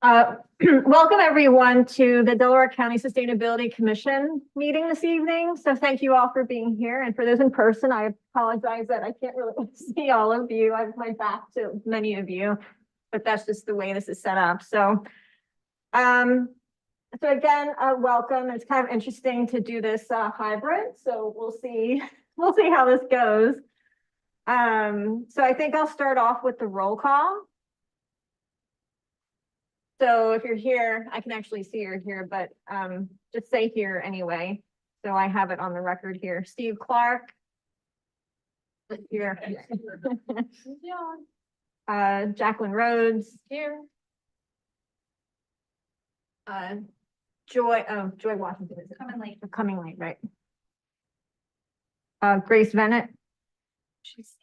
Welcome everyone to the Delaware County Sustainability Commission meeting this evening. So thank you all for being here. And for those in person, I apologize that I can't really see all of you. I have my back to many of you, but that's just the way this is set up. So again, welcome. It's kind of interesting to do this hybrid. So we'll see how this goes. So I think I'll start off with the roll call. So if you're here, I can actually see you're here, but just say here anyway. So I have it on the record here. Steve Clark. Here. Jacqueline Rhodes. Here. Joy Washington. Is it? Coming late, right? Grace Bennett. She's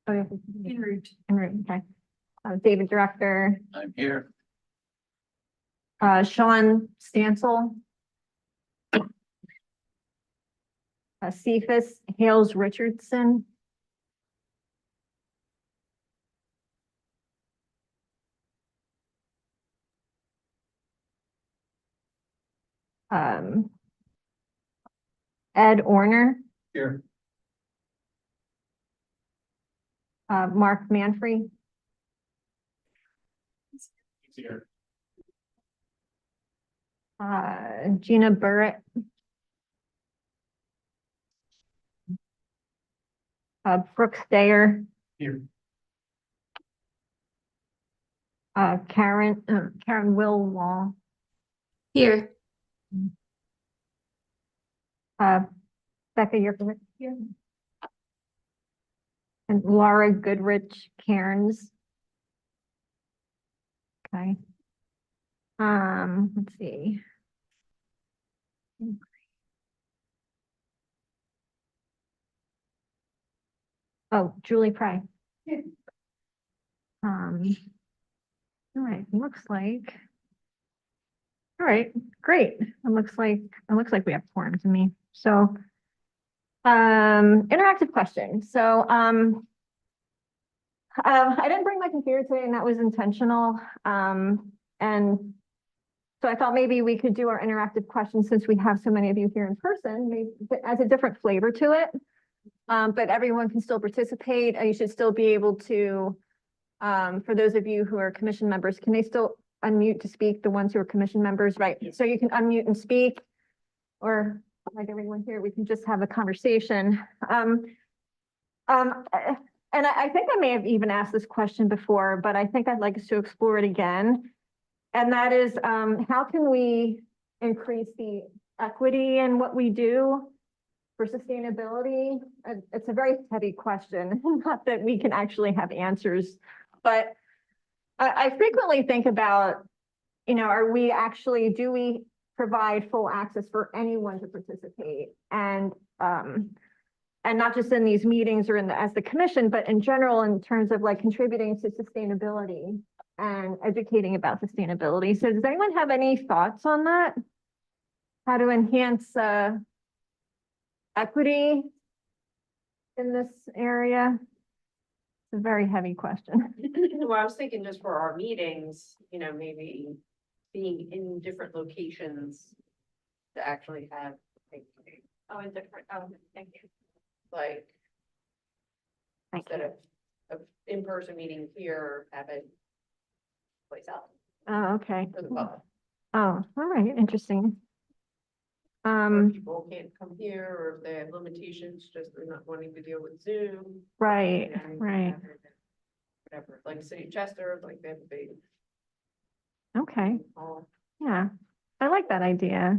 en route. Okay. David Director. I'm here. Sean Stansel. Cephas Hales Richardson. Ed Orner. Here. Mark Manfrey. Here. Gina Burrett. Brooke Stayer. Here. Karen Willwall. Here. Becca Yerkovich here. And Laura Goodrich Cairns. Okay. Let's see. Oh, Julie Pry. All right, looks like. All right, great. It looks like we have quorum to me. So interactive question. So I didn't bring my computer today, and that was intentional. And so I thought maybe we could do our interactive questions since we have so many of you here in person, maybe it adds a different flavor to it. But everyone can still participate. You should still be able to, for those of you who are commission members, can they still unmute to speak, the ones who are commission members, right? Yeah. So you can unmute and speak, or like everyone here, we can just have a conversation. And I think I may have even asked this question before, but I think I'd like us to explore it again. And that is, how can we increase the equity in what we do for sustainability? It's a very heavy question, not that we can actually have answers, but I frequently think about, do we provide full access for anyone to participate? And not just in these meetings or as the commission, but in general, in terms of like contributing to sustainability and educating about sustainability. So does anyone have any thoughts on that? How to enhance equity in this area? It's a very heavy question. Well, I was thinking just for our meetings, maybe being in different locations to actually have. Thank you. Like, instead of in-person meeting here, have it place out. Oh, okay. For the public. Oh, all right, interesting. Or people can't come here, or if they have limitations, just they're not wanting to deal with Zoom. Right, right. Whatever, like City of Chester, like they have a big. Okay, hall. yeah, I like that idea.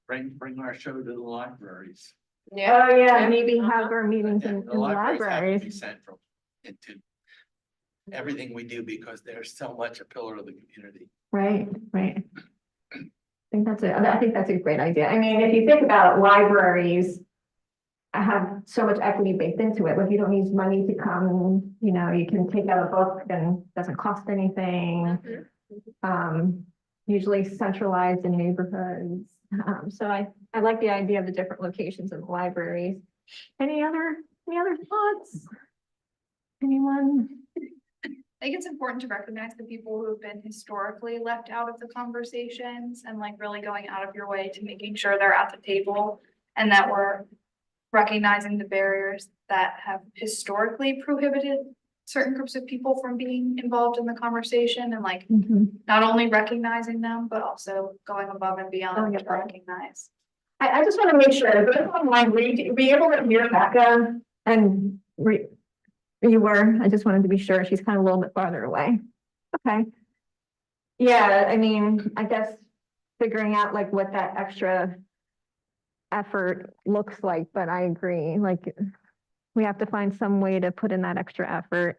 Bring our show to the libraries. Yeah. Oh, yeah, maybe have our meetings in The libraries have to be libraries. central into everything we do because they're so much a pillar of the community. Right. I think that's a great idea. I mean, if you think about it, libraries have so much equity baked into it. Like, you don't need money to come, you can take out a book and it doesn't cost anything. Usually centralized in neighborhoods. So I like the idea of the different locations of the libraries. Any other thoughts? Anyone? I think it's important to recognize the people who have been historically left out of the conversations and like really going out of your way to making sure they're at the table and that we're recognizing the barriers that have historically prohibited certain groups of people from being involved in the conversation and like not only recognizing them, but also going above and beyond to recognize. I just want to make sure, but online, were you able to hear Becca? And you were, I just wanted to be sure, she's kind of a little bit farther away. Okay. Yeah, I mean, I guess figuring out like what that extra effort looks like, but I agree, like, we have to find some way to put in that extra effort.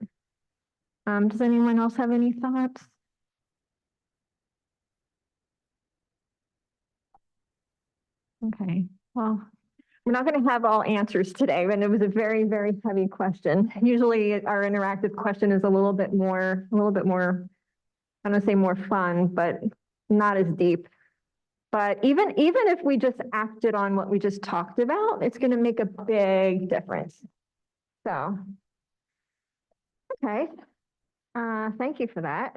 Does anyone else have any thoughts? Okay, well, we're not going to have all answers today, but it was a very, very heavy question. Usually our interactive question is a little bit more, I'm going to say more fun, but not as deep. But even if we just acted on what we just talked about, it's going to make a big difference. So, okay. Thank you for that.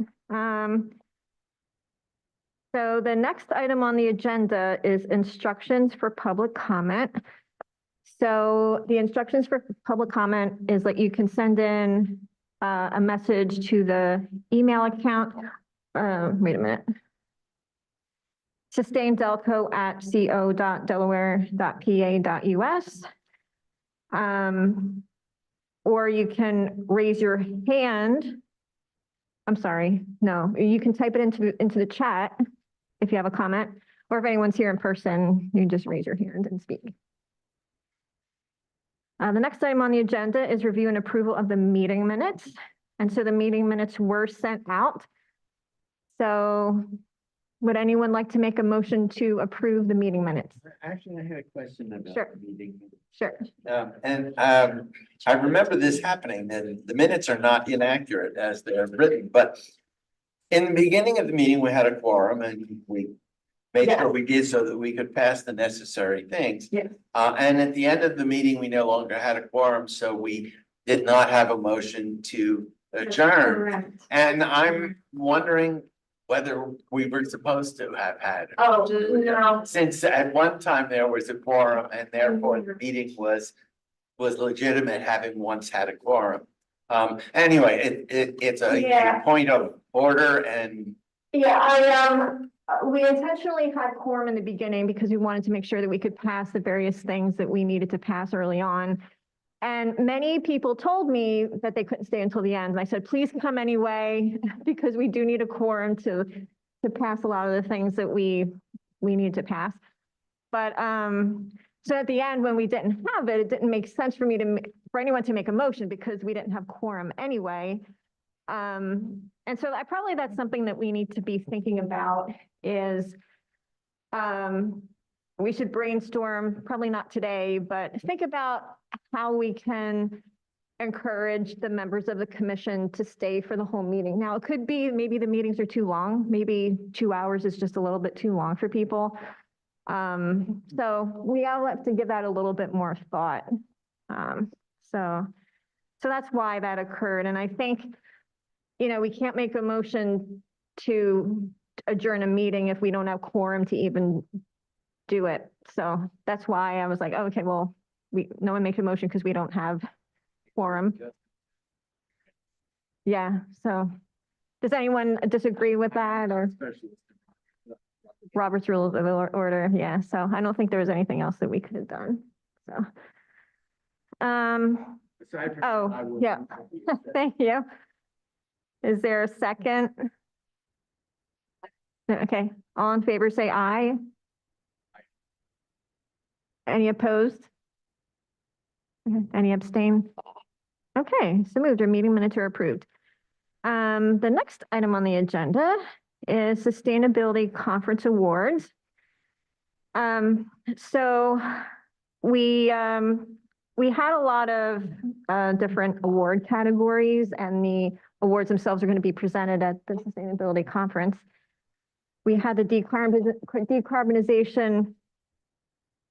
So the next item on the agenda is instructions for public comment. So the instructions for public comment is that you can send in a message to the email account. Wait a minute. sustaindelco@co.delaware.pa.us. Or you can raise your hand. I'm sorry, no, you can type it into the chat if you have a comment, or if anyone's here in person, you just raise your hand and speak. The next item on the agenda is review and approval of the meeting minutes. And so the meeting minutes were sent out. So would anyone like to make a motion to approve the meeting minutes? Actually, I had a question about Sure. the meeting. Sure. I remember this happening, and the minutes are not inaccurate as they're written, but in the beginning of the meeting, we had a quorum and we made sure we did so that we could pass the necessary things. Yes. And at the end of the meeting, we no longer had a quorum, so we did not have a motion to adjourn. Correct. And I'm wondering whether we were supposed to have had. Oh, no. Since at one time there was a quorum and therefore the meeting was legitimate, having once had a quorum. Anyway, it's a point of order and. Yeah, we intentionally had quorum in the beginning because we wanted to make sure that we could pass the various things that we needed to pass early on. And many people told me that they couldn't stay until the end. And I said, please come anyway, because we do need a quorum to pass a lot of the things that we need to pass. But so at the end, when we didn't have it, it didn't make sense for for anyone to make a motion because we didn't have quorum anyway. And so that's something that we need to be thinking about is we should brainstorm, probably not today, but think about how we can encourage the members of the commission to stay for the whole meeting. Now, it could be maybe the meetings are too long. Maybe 2 hours is just a little bit too long for people. So we all have to give that a little bit more thought. So that's why that occurred. And I think, we can't make a motion to adjourn a meeting if we don't have quorum to even do it. So that's why I was like, oh, okay, well, no one makes a motion because we don't have quorum. Yeah, so does anyone disagree with that or? Robert's Rules of Order, yeah, so I don't think there was anything else that we could have done, so. Oh, yeah, thank you. Is there a second? Okay, all in favor, say aye. Any opposed? Any abstain? Okay, so moved. Our meeting minutes are approved. The next item on the agenda is Sustainability Conference Awards. So we had a lot of different award categories, and the awards themselves are going to be presented at the Sustainability Conference. We had the Decarbonization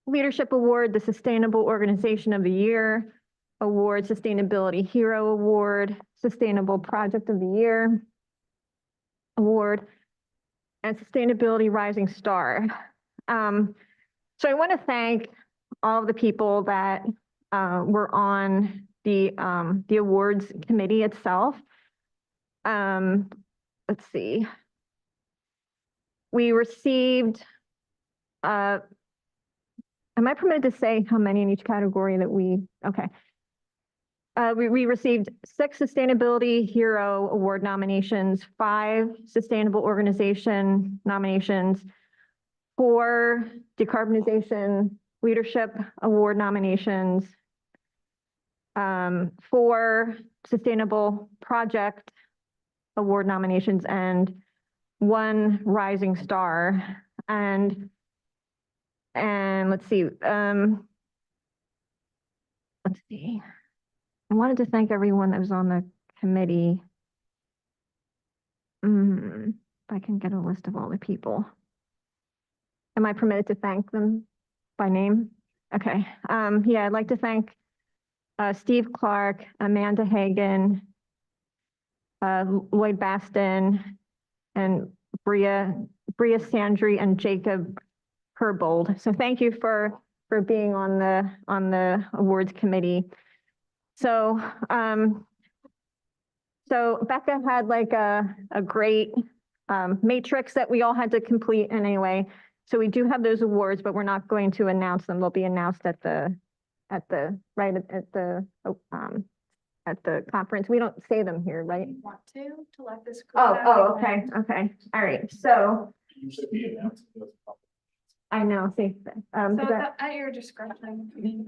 Leadership Award, the Sustainable Organization of the Year Award, Sustainability Hero Award, Sustainable Project of the Year Award, and Sustainability Rising Star. So I want to thank all of the people that were on the awards committee itself. Let's see. We received, am I permitted to say how many in each category that okay. We received 6 Sustainability Hero Award nominations, 5 Sustainable Organization nominations, 4 Decarbonization Leadership Award nominations, 4 Sustainable Project Award nominations, and 1 Rising Star. And let's see. I wanted to thank everyone that was on the committee. If I can get a list of all the people. Am I permitted to thank them by name? Okay. Yeah, I'd like to thank Steve Clark, Amanda Hagan, Lloyd Baston, and Bria Sandry, and Jacob Herbold. So thank you for being on the awards committee. So Becca had like a great matrix that we all had to complete anyway. So we do have those awards, but we're not going to announce them. They'll be announced at the conference. We don't say them here, right? Want to let this. Okay. All right. So I know. See, At your discretion.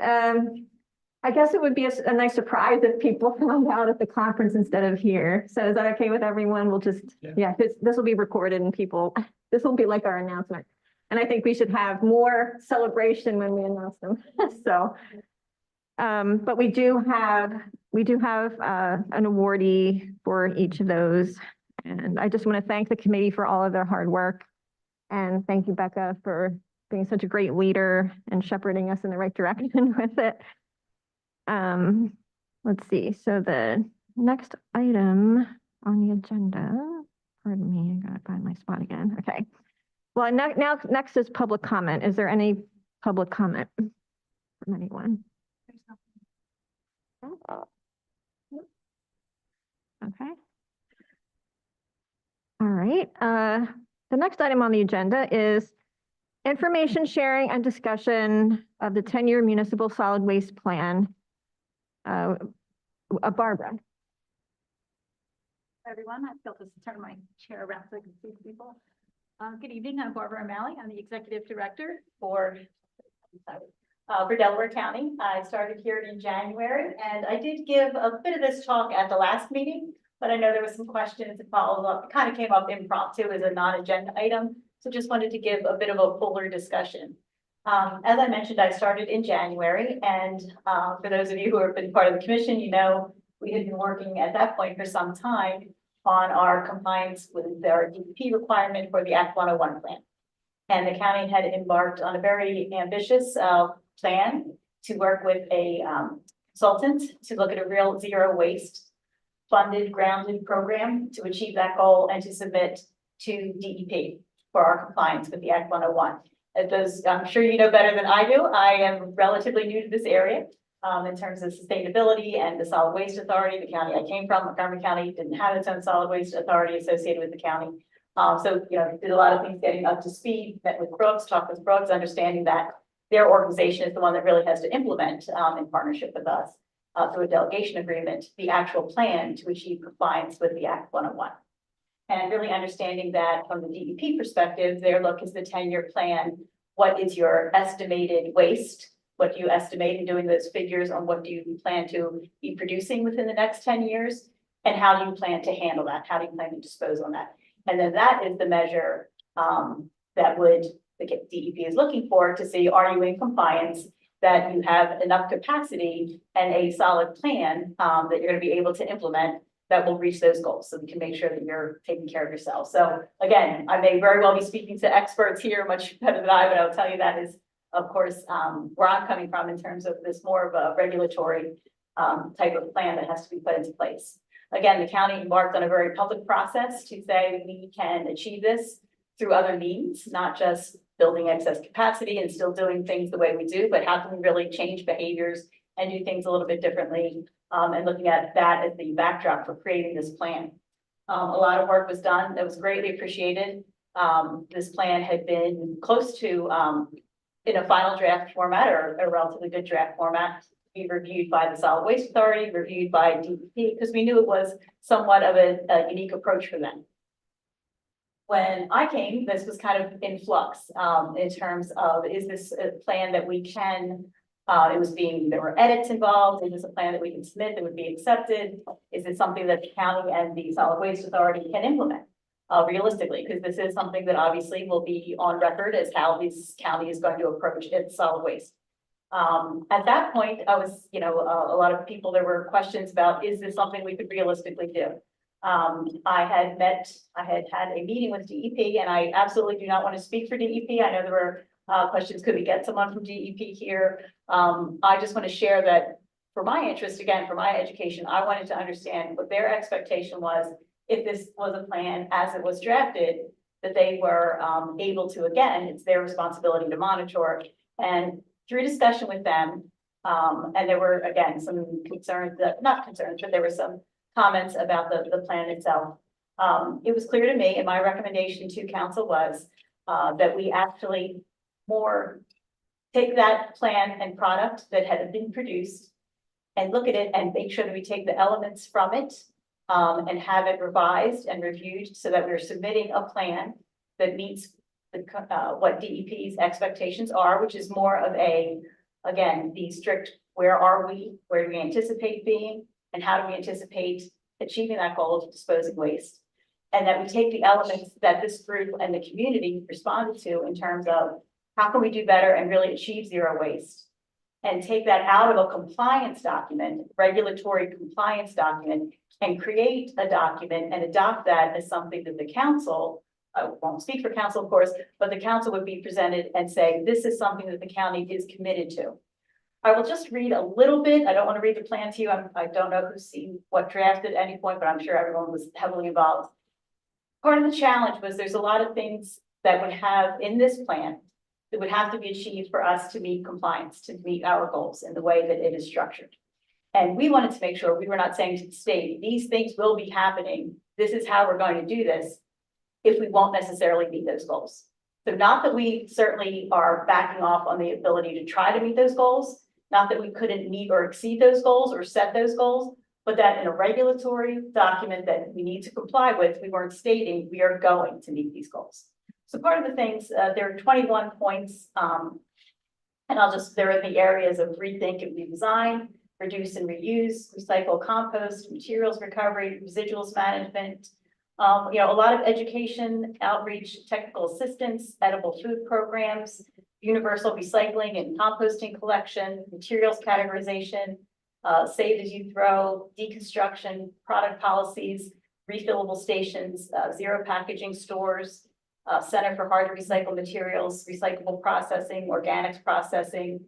I guess it would be a nice surprise if people found out at the conference instead of here. So is that okay with everyone? We'll just, yeah, this will be recorded and this will be like our announcement. And I think we should have more celebration when we announce them. So, but we do have an awardee for each of those. And I just want to thank the committee for all of their hard work. And thank you, Becca, for being such a great leader and shepherding us in the right direction with it. Let's see. So the next item on the agenda, pardon me, I gotta find my spot again. Okay. Well, now next is public comment. Is there any public comment from anyone? Okay. All right. The next item on the agenda is information sharing and discussion of the 10-year municipal solid waste plan. Barbara. Everyone, I've got to turn my chair around so I can see people. Good evening, I'm Barbara O'Malley. I'm the Executive Director for Delaware County. I started here in January, and I did give a bit of this talk at the last meeting, but I know there was some questions and follow-up. It kind of came up impromptu as a non-agenda item, so just wanted to give a bit of a fuller discussion. As I mentioned, I started in January, and for those of you who have been part of the commission, you know, we had been working at that point for some time on our compliance with our DEP requirement for the Act 101 plan. And the county had embarked on a very ambitious plan to work with a consultant to look at a real zero waste funded, grounded program to achieve that goal and to submit to DEP for our compliance with the Act 101. As those, I'm sure you know better than I do, I am relatively new to this area in terms of sustainability and the solid waste authority. The county I came from, Montgomery County, didn't have its own solid waste authority associated with the county. So, you know, did a lot of things getting up to speed, met with Brooks, talked with Brooks, understanding that their organization is the one that really has to implement in partnership with us through a delegation agreement, the actual plan to achieve compliance with the Act 101. And really understanding that from the DEP perspective, their look is the 10-year plan. What is your estimated waste? What do you estimate in doing those figures on what do you plan to be producing within the next 10 years? And how do you plan to handle that? How do you plan to dispose on that? And then that is the measure that the DEP is looking for to see, are you in compliance, that you have enough capacity and a solid plan that you're going to be able to implement that will reach those goals, so we can make sure that you're taking care of yourself. So again, I may very well be speaking to experts here much better than I, but I'll tell you that is, of course, where I'm coming from in terms of this more of a regulatory type of plan that has to be put into place. Again, the county embarked on a very public process to say we can achieve this through other means, not just building excess capacity and still doing things the way we do, but how can we really change behaviors and do things a little bit differently, and looking at that as the backdrop for creating this plan. A lot of work was done that was greatly appreciated. This plan had been close to, in a final draft format or a relatively good draft format, be reviewed by the Solid Waste Authority, reviewed by DEP, because we knew it was somewhat of a unique approach for them. When I came, this was kind of in flux, in terms of, is this a plan that we can, there were edits involved, is this a plan that we can submit that would be accepted? Is it something that the county and the Solid Waste Authority can implement? Realistically, because this is something that obviously will be on record as how this county is going to approach its solid waste. At that point, I was, a lot of people, there were questions about, is this something we could realistically do? I had had a meeting with DEP, and I absolutely do not want to speak for DEP. I know there were questions, could we get someone from DEP here? I just want to share that for my interest, again, for my education, I wanted to understand what their expectation was if this was a plan as it was drafted, that they were able to, again, it's their responsibility to monitor. And through discussion with them, and there were, again, some concerns, not concerns, but there were some comments about the plan itself. It was clear to me, and my recommendation to council was that we actually more take that plan and product that had been produced and look at it and make sure that we take the elements from it and have it revised and reviewed so that we're submitting a plan that meets what DEP's expectations are, which is more of a, again, the strict, where are we, where do we anticipate being, and how do we anticipate achieving that goal of disposing waste? And that we take the elements that this group and the community responded to in terms of how can we do better and really achieve zero waste? And take that out of a compliance document, regulatory compliance document, and create a document and adopt that as something that the council, I won't speak for council, of course, but the council would be presented and say, this is something that the county is committed to. I will just read a little bit. I don't want to read the plan to you. I don't know who's seen what draft at any point, but I'm sure everyone was heavily involved. Part of the challenge was there's a lot of things that would have in this plan that would have to be achieved for us to meet compliance, to meet our goals in the way that it is structured. And we wanted to make sure we were not saying to the state, these things will be happening. This is how we're going to do this if we won't necessarily meet those goals. So not that we certainly are backing off on the ability to try to meet those goals, not that we couldn't meet or exceed those goals or set those goals, but that in a regulatory document that we need to comply with, we weren't stating we are going to meet these goals. So part of the things, there are 21 points, and they're in the areas of rethink and redesign, reduce and reuse, recycle, compost, materials recovery, residuals management, a lot of education, outreach, technical assistance, edible food programs, universal recycling and composting collection, materials categorization, save as you throw, deconstruction, product policies, refillable stations, zero packaging stores, Center for Hard to Recycle Materials, recyclable processing, organics processing,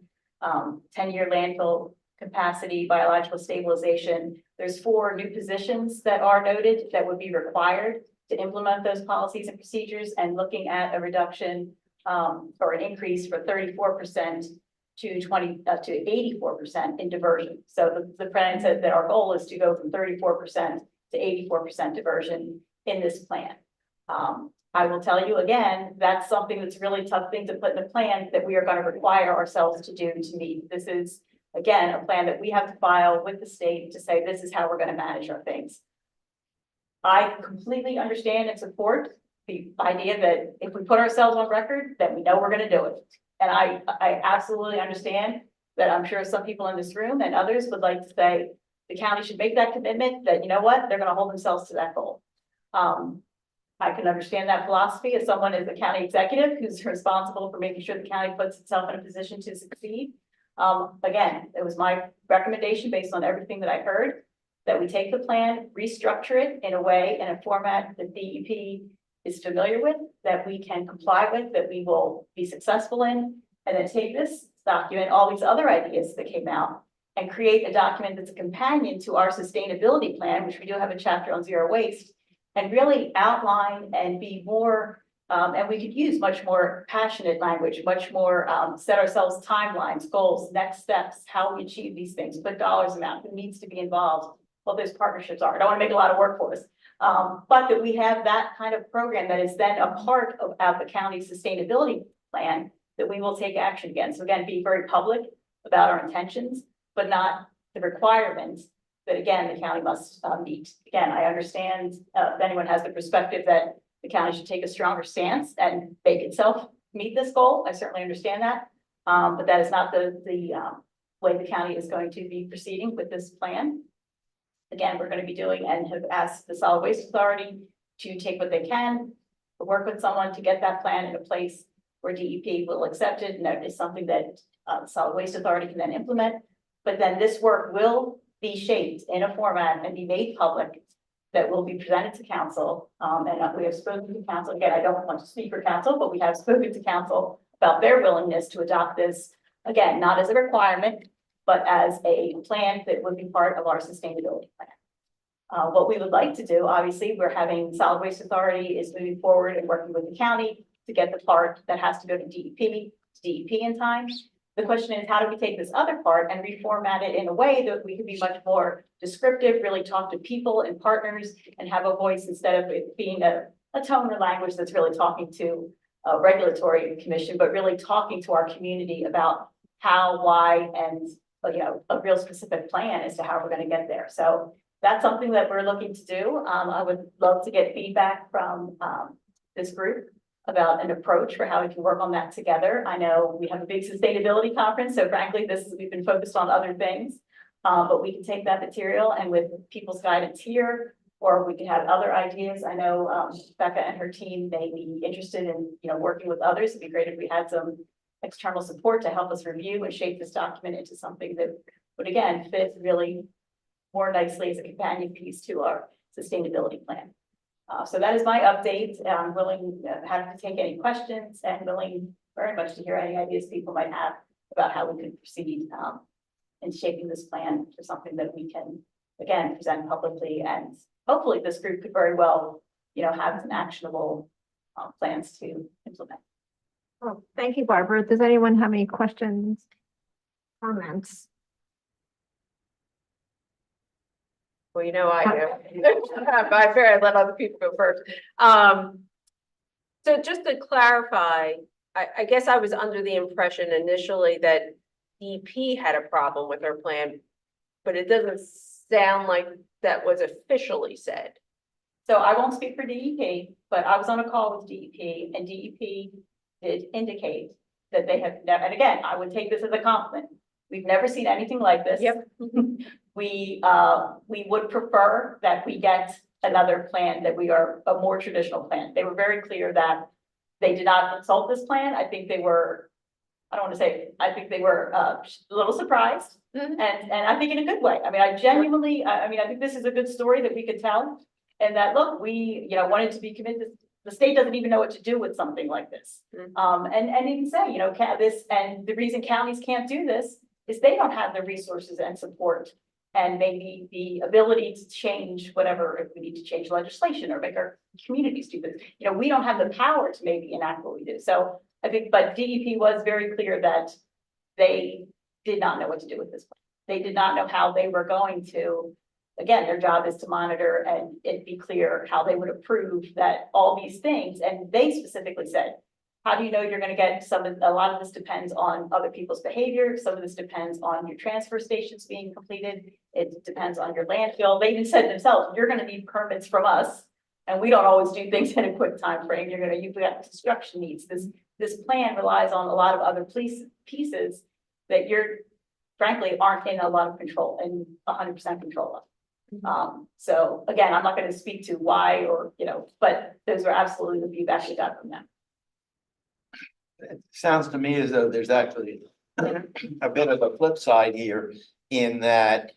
10-year landfill capacity, biological stabilization. There's 4 new positions that are noted that would be required to implement those policies and procedures, and looking at a reduction or an increase for 34% to 84% in diversion. So the plan said that our goal is to go from 34% to 84% diversion in this plan. I will tell you again, that's something that's a really tough thing to put in a plan that we are going to require ourselves to do to meet. This is, again, a plan that we have to file with the state to say, this is how we're going to manage our things. I completely understand and support the idea that if we put ourselves on record, that we know we're going to do it. And I absolutely understand that I'm sure some people in this room and others would like to say the county should make that commitment, that you know what, they're going to hold themselves to that goal. I can understand that philosophy as someone as a county executive who's responsible for making sure the county puts itself in a position to succeed. Again, it was my recommendation based on everything that I heard, that we take the plan, restructure it in a way, in a format that DEP is familiar with, that we can comply with, that we will be successful in, and then take this document, all these other ideas that came out, and create a document that's a companion to our sustainability plan, which we do have a chapter on zero waste, and really outline and be more, and we could use much more passionate language, much more, set ourselves timelines, goals, next steps, how we achieve these things, put dollars amount, who needs to be involved, what those partnerships are. I don't want to make a lot of work for us. But that we have that kind of program that is then a part of the county's sustainability plan that we will take action against. So again, be very public about our intentions, but not the requirements that again, the county must meet. Again, I understand if anyone has the perspective that the county should take a stronger stance and make itself meet this goal. I certainly understand that. But that is not the way the county is going to be proceeding with this plan. Again, we're going to be doing and have asked the Solid Waste Authority to take what they can, to work with someone to get that plan in a place where DEP will accept it, and that is something that the Solid Waste Authority can then implement. But then this work will be shaped in a format and be made public that will be presented to council. And we have spoken to council. Again, I don't want to speak for council, but we have spoken to council about their willingness to adopt this, again, not as a requirement, but as a plan that would be part of our sustainability plan. What we would like to do, obviously, we're having Solid Waste Authority is moving forward and working with the county to get the part that has to go to DEP in time. The question is, how do we take this other part and reformat it in a way that we can be much more descriptive, really talk to people and partners and have a voice instead of it being a tone or language that's really talking to a regulatory commission, but really talking to our community about how, why, and a real specific plan as to how we're going to get there. So that's something that we're looking to do. I would love to get feedback from this group about an approach for how we can work on that together. I know we have a big sustainability conference, so frankly, we've been focused on other things, but we can take that material and with people's guidance here, or we can have other ideas. I know Becca and her team may be interested in working with others. It'd be great if we had some external support to help us review and shape this document into something that would again fit really more nicely as a companion piece to our sustainability plan. So that is my update. I'm willing, happy to take any questions and willing very much to hear any ideas people might have about how we could proceed in shaping this plan for something that we can, again, present publicly. And hopefully this group could very well, have some actionable plans to implement. Oh, thank you, Barbara. Does anyone have any questions, comments? Well, I do. By fair, I let other people go first. So just to clarify, I guess I was under the impression initially that DEP had a problem with their plan, but it doesn't sound like that was officially said. So I won't speak for DEP, but I was on a call with DEP and DEP did indicate that they have never, and again, I would take this as a compliment. We've never seen anything like this. Yep. We would prefer that we get another plan, that we are a more traditional plan. They were very clear that they did not consult this plan. I think they were, I don't want to say, I think they were a little surprised. Mhm. And I think in a good way. I mean, I genuinely, I think this is a good story that we could tell. And that, look, we, wanted to be committed. The state doesn't even know what to do with something like this. Mhm. And even say, this, and the reason counties can't do this is they don't have the resources and support and maybe the ability to change whatever, if we need to change legislation or make our communities do this. We don't have the power to maybe enact what we do. So I think, but DEP was very clear that they did not know what to do with this plan. They did not know how they were going to, again, their job is to monitor and it be clear how they would approve that all these things. And they specifically said, how do you know you're going to get a lot of this depends on other people's behavior. Some of this depends on your transfer stations being completed. It depends on your landfill. They even said themselves, you're going to need permits from us. And we don't always do things in a quick time frame. You've got construction needs. This plan relies on a lot of other pieces that frankly aren't in a lot of control and 100% control of. So again, I'm not going to speak to why or, but those were absolutely the feedback we got from them. It sounds to me as though there's actually a bit of a flip side here in that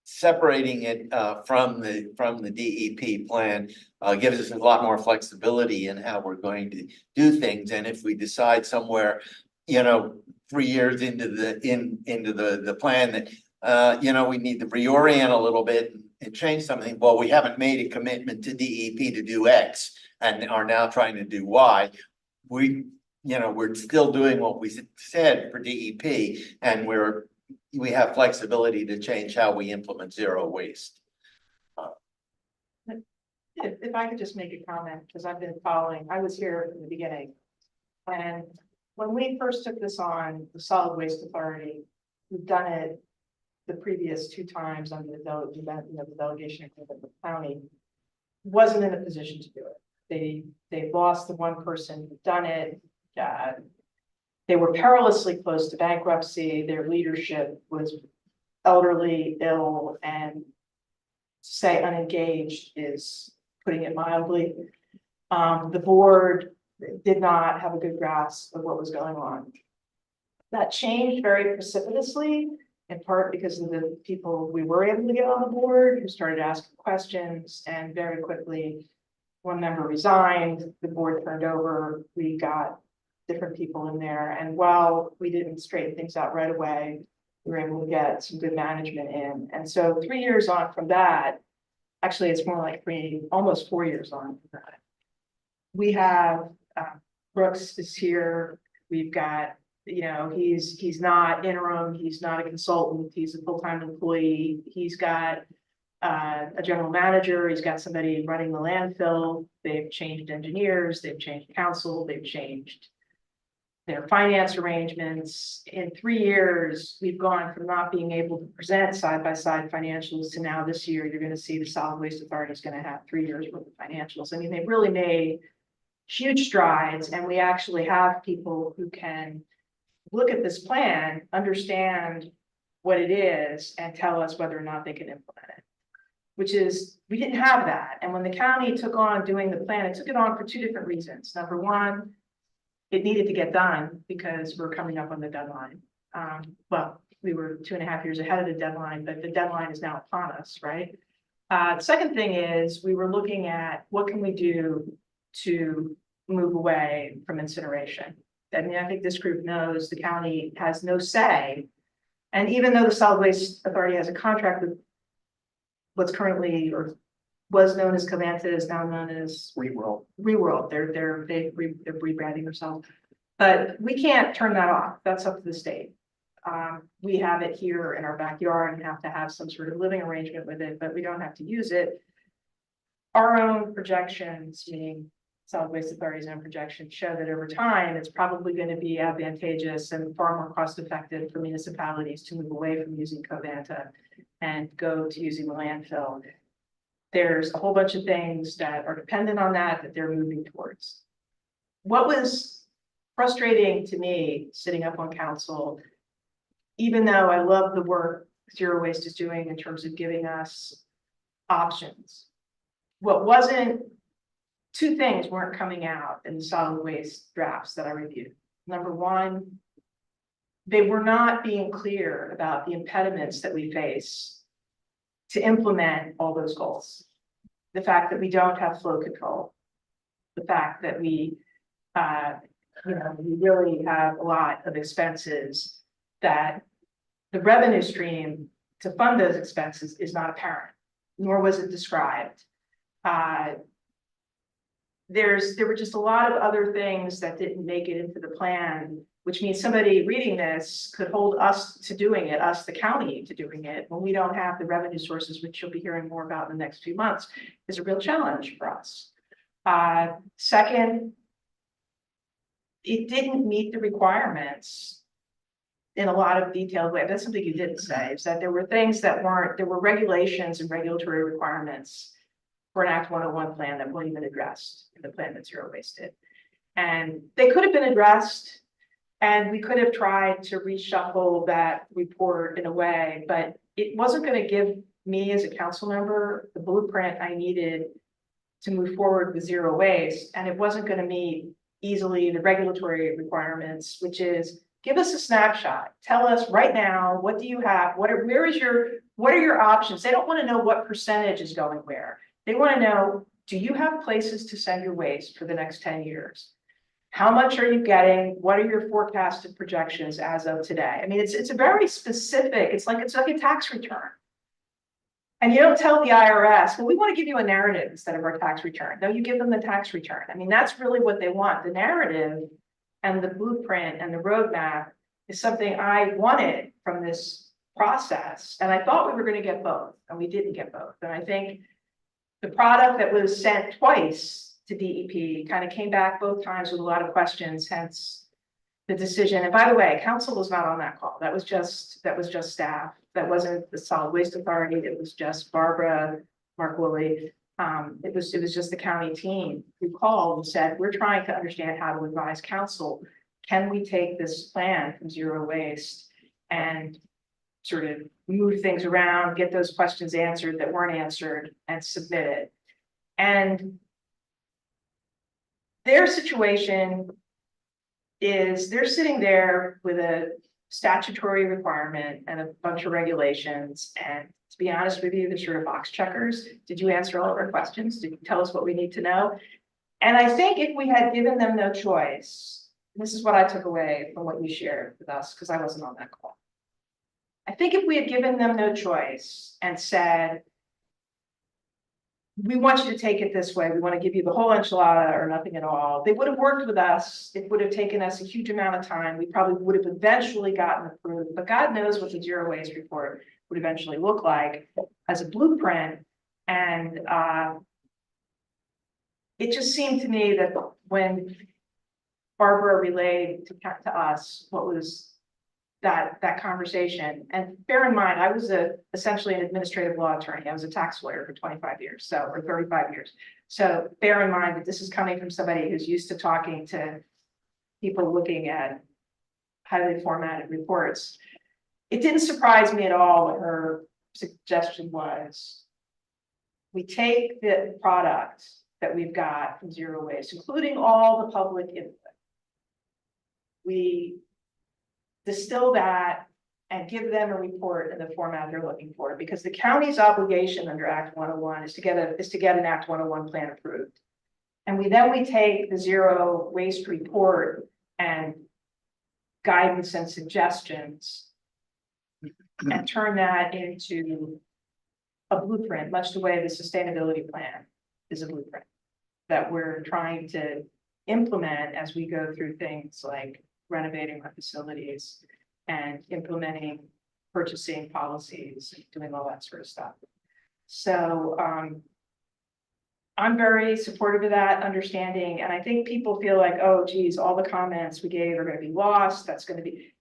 separating it from the DEP plan gives us a lot more flexibility in how we're going to do things. And if we decide somewhere, 3 years into the plan that we need to reorient a little bit and change something. Well, we haven't made a commitment to DEP to do X and are now trying to do Y. We're still doing what we said for DEP, and we have flexibility to change how we implement zero waste. If I could just make a comment, because I've been following, I was here from the beginning. And when we first took this on, the Solid Waste Authority, we've done it the previous 2 times under the delegation agreement with the county, wasn't in a position to do it. They lost the one person who'd done it. They were perilously close to bankruptcy. Their leadership was elderly, ill, and to say unengaged is putting it mildly. The board did not have a good grasp of what was going on. That changed very precipitously, in part because of the people we were able to get on the board who started asking questions, and very quickly, one member resigned, the board turned over, we got different people in there, and while we didn't straighten things out right away, we were able to get some good management in. And so 3 years on from that, actually, it's more like almost 4 years on from that. We have, Brooks is here. We've got, he's not interim. He's not a consultant. He's a full-time employee. He's got a general manager. He's got somebody running the landfill. They've changed engineers. They've changed council. They've changed their finance arrangements. In 3 years, we've gone from not being able to present side-by-side financials to now this year, you're going to see the Solid Waste Authority is going to have 3 years worth of financials. I mean, they've really made huge strides, and we actually have people who can look at this plan, understand what it is, and tell us whether or not they can implement it, which is, we didn't have that. And when the county took on doing the plan, it took it on for 2 different reasons. Number one, it needed to get done because we're coming up on the deadline. Well, we were 2.5 years ahead of the deadline, but the deadline is now upon us, right? The second thing is we were looking at what can we do to move away from incineration. I mean, I think this group knows the county has no say. And even though the Solid Waste Authority has a contract with what's currently or was known as Covanta, is now known as Reworld. They're rebranding themselves, but we can't turn that off. That's up to the state. We have it here in our backyard and have to have some sort of living arrangement with it, but we don't have to use it. Our own projections, meaning Solid Waste Authority's own projections, show that over time, it's probably going to be advantageous and far more cost effective for municipalities to move away from using Covanta and go to using the landfill. There's a whole bunch of things that are dependent on that they're moving towards. What was frustrating to me sitting up on council, even though I love the work Zero Waste is doing in terms of giving us options, what wasn't, 2 things weren't coming out in the solid waste drafts that I reviewed. Number one, they were not being clear about the impediments that we face to implement all those goals. The fact that we don't have flow control, the fact that we really have a lot of expenses that the revenue stream to fund those expenses is not apparent, nor was it described. There were just a lot of other things that didn't make it into the plan, which means somebody reading this could hold us to doing it, us, the county, to doing it, when we don't have the revenue sources, which you'll be hearing more about in the next few months, is a real challenge for us. Second, it didn't meet the requirements in a lot of detailed way. That's something you didn't say, is that there were things that weren't, there were regulations and regulatory requirements for an Act 101 plan that weren't even addressed in the plan that Zero Waste did. And they could have been addressed, and we could have tried to reshuffle that report in a way, but it wasn't going to give me as a council member the blueprint I needed to move forward with Zero Waste. And it wasn't going to meet easily the regulatory requirements, which is give us a snapshot. Tell us right now, what do you have? What are your options? They don't want to know what percentage is going where. They want to know, do you have places to send your waste for the next 10 years? How much are you getting? What are your forecasted projections as of today? I mean, it's a very specific, it's like a tax return. And you don't tell the IRS, well, we want to give you a narrative instead of our tax return. No, you give them the tax return. I mean, that's really what they want. The narrative and the blueprint and the roadmap is something I wanted from this process. And I thought we were going to get both, and we didn't get both. And I think the product that was sent twice to DEP kind of came back both times with a lot of questions, hence the decision. And by the way, council was not on that call. That was just staff. That wasn't the Solid Waste Authority. It was just Barbara, Mark Woolley. It was just the county team who called and said, we're trying to understand how to advise council. Can we take this plan from zero waste and sort of move things around, get those questions answered that weren't answered, and submit it? And their situation is they're sitting there with a statutory requirement and a bunch of regulations. And to be honest with you, they're sort of box checkers. Did you answer all of our questions? Did you tell us what we need to know? And I think if we had given them no choice, this is what I took away from what you shared with us, because I wasn't on that call. I think if we had given them no choice and said, we want you to take it this way, we want to give you the whole enchilada or nothing at all, they would have worked with us. It would have taken us a huge amount of time. We probably would have eventually gotten approved, but God knows what the zero waste report would eventually look like as a blueprint. And it just seemed to me that when Barbara relayed to us what was that conversation, and bear in mind, I was essentially an administrative law attorney. I was a tax lawyer for 25 years, or 35 years. So bear in mind that this is coming from somebody who's used to talking to people looking at highly formatted reports. It didn't surprise me at all what her suggestion was. We take the product that we've got from zero waste, including all the public input. We distill that and give them a report in the format they're looking for, because the county's obligation under Act 101 is to get an Act 101 plan approved. And we take the zero waste report and guidance and suggestions and turn that into a blueprint, much the way the sustainability plan is a blueprint that we're trying to implement as we go through things like renovating our facilities and implementing purchasing policies, doing all that sort of stuff. So I'm very supportive of that understanding. And I think people feel like, oh, geez, all the comments we gave are going to be lost. That's going to be,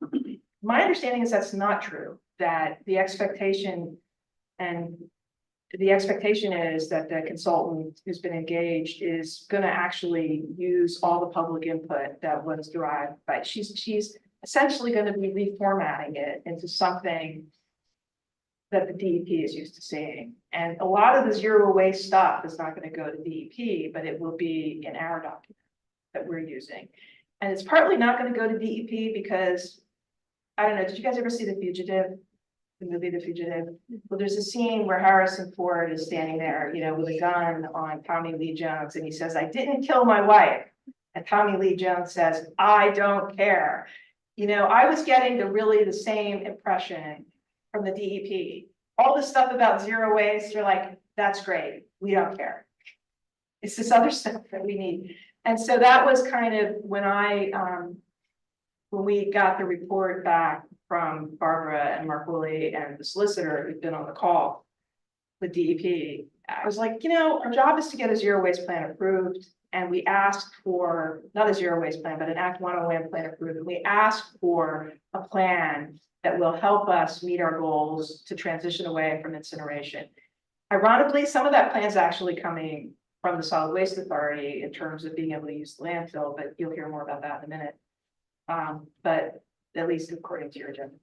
my understanding is that's not true, that the expectation is that the consultant who's been engaged is going to actually use all the public input that was derived by, she's essentially going to be reformatting it into something that the DEP is used to seeing. And a lot of the zero waste stuff is not going to go to DEP, but it will be in our document that we're using. And it's partly not going to go to DEP because, I don't know, did you guys ever see The Fugitive? The movie The Fugitive? Well, there's a scene where Harrison Ford is standing there, you know, with a gun on Tommy Lee Jones, and he says, I didn't kill my wife. And Tommy Lee Jones says, I don't care. You know, I was getting the same impression from the DEP. All this stuff about zero waste, you're like, that's great, we don't care. It's this other stuff that we need. And so that was kind of when when we got the report back from Barbara and Mark Woolley and the solicitor who'd been on the call with DEP, I was like, you know, our job is to get a zero waste plan approved. And we asked for, not a zero waste plan, but an Act 101 plan approved. And we asked for a plan that will help us meet our goals to transition away from incineration. Ironically, some of that plan is actually coming from the Solid Waste Authority in terms of being able to use the landfill, but you'll hear more about that in a minute. But at least according to your agenda.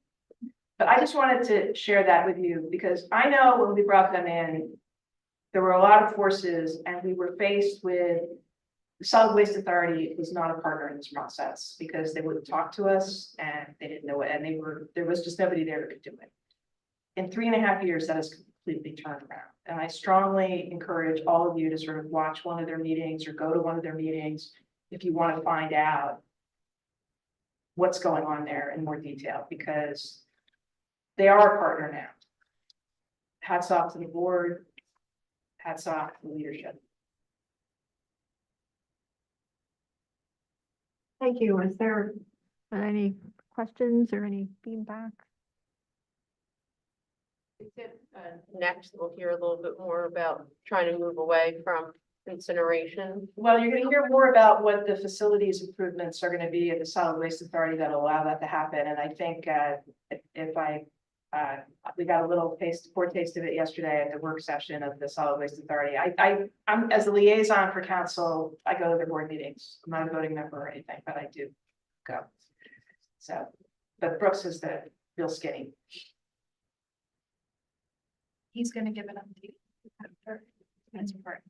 But I just wanted to share that with you because I know when we brought them in, there were a lot of forces and we were faced with the Solid Waste Authority was not a partner in this process because they wouldn't talk to us and they didn't know it. And there was just nobody there who could do it. In 3.5 years, that has completely turned around. And I strongly encourage all of you to sort of watch one of their meetings or go to one of their meetings if you want to find out what's going on there in more detail, because they are a partner now. Hats off to the board, hats off to the leadership. Thank you. Is there any questions or any feedback? Next, we'll hear a little bit more about trying to move away from incineration. Well, you're gonna hear more about what the facilities improvements are gonna be at the solid waste authority that allow that to happen, and I think, we got a little foretaste of it yesterday at the work session of the solid waste authority. I'm, as a liaison for council, I go to their board meetings. I'm not a voting member or anything, but I do go. So, but Brooks is the real skinny. He's gonna give an update. after. That's important.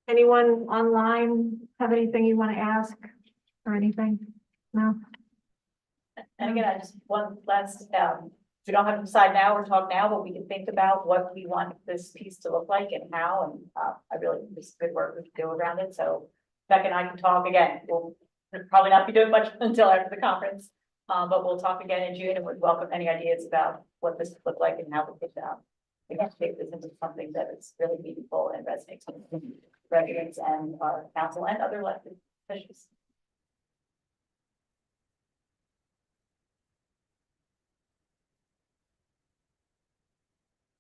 Anyone online have anything you want to ask or anything? No? And again, I just, one last, we don't have to decide now or talk now, but we can think about what we want this piece to look like and how, and, I really, this is good work we can do around it, so Becca and I can talk again. We'll probably not be doing much until after the conference, but we'll talk again in June and would welcome any ideas about what this would look like and how we could, we have to take this into something that is really meaningful and resonates with residents and our council and other elected officials.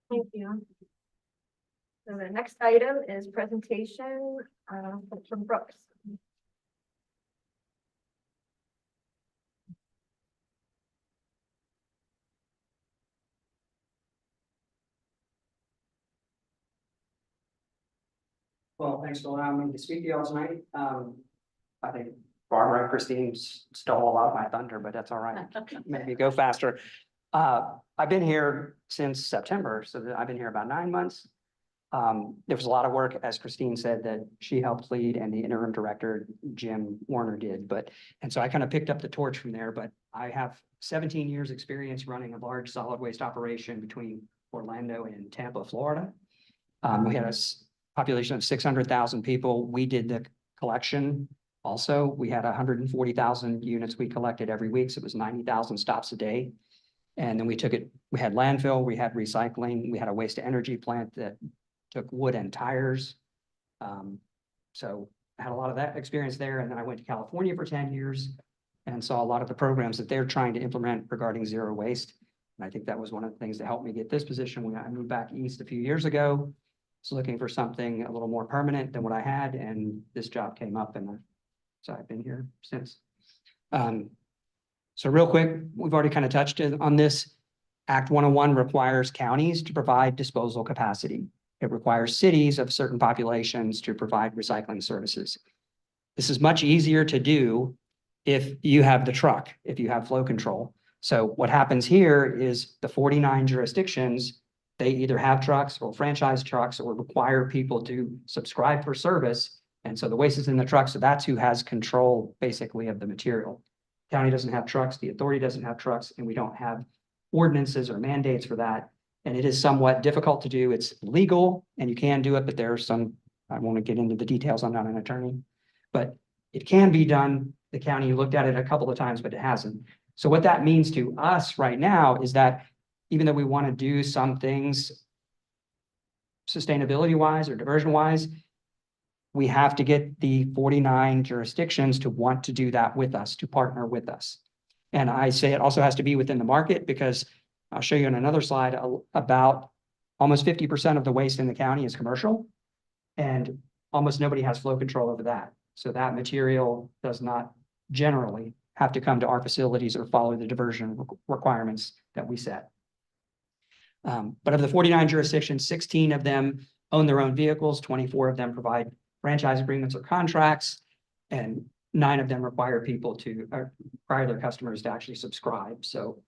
Thank you. So the next item is presentation from Brooks. Well, thanks for allowing me to speak to you all tonight. I think Barbara and Christine stole a lot of my thunder, but that's all right. Maybe go faster. I've been here since September, so I've been here about 9 months. There was a lot of work, as Christine said, that she helped lead and the interim director, Jim Warner, did. And so I kind of picked up the torch from there, but I have 17 years experience running a large solid waste operation between Orlando and Tampa, Florida. We had a population of 600,000 people. We did the collection. Also, we had 140,000 units we collected every week. So it was 90,000 stops a day. And then we took it, we had landfill, we had recycling, we had a waste to energy plant that took wood and tires. So I had a lot of that experience there. And then I went to California for 10 years and saw a lot of the programs that they're trying to implement regarding zero waste. And I think that was one of the things that helped me get this position when I moved back east a few years ago. Was looking for something a little more permanent than what I had, and this job came up, and so I've been here since. So real quick, we've already kind of touched on this. Act 101 requires counties to provide disposal capacity. It requires cities of certain populations to provide recycling services. This is much easier to do if you have the truck, if you have flow control. So what happens here is the 49 jurisdictions, they either have trucks or franchise trucks or require people to subscribe for service. And so the waste is in the truck. So that's who has control basically of the material. County doesn't have trucks, the authority doesn't have trucks, and we don't have ordinances or mandates for that. And it is somewhat difficult to do. It's legal and you can do it, but there are some, I won't get into the details. I'm not an attorney, but it can be done. The county looked at it a couple of times, but it hasn't. So what that means to us right now is that even though we want to do some things sustainability wise or diversion wise, we have to get the 49 jurisdictions to want to do that with us, to partner with us. And I say it also has to be within the market because I'll show you on another slide about almost 50% of the waste in the county is commercial and almost nobody has flow control over that. So that material does not generally have to come to our facilities or follow the diversion requirements that we set. But of the 49 jurisdictions, 16 of them own their own vehicles, 24 of them provide franchise agreements or contracts, and 9 of them require people to require their customers to actually subscribe. So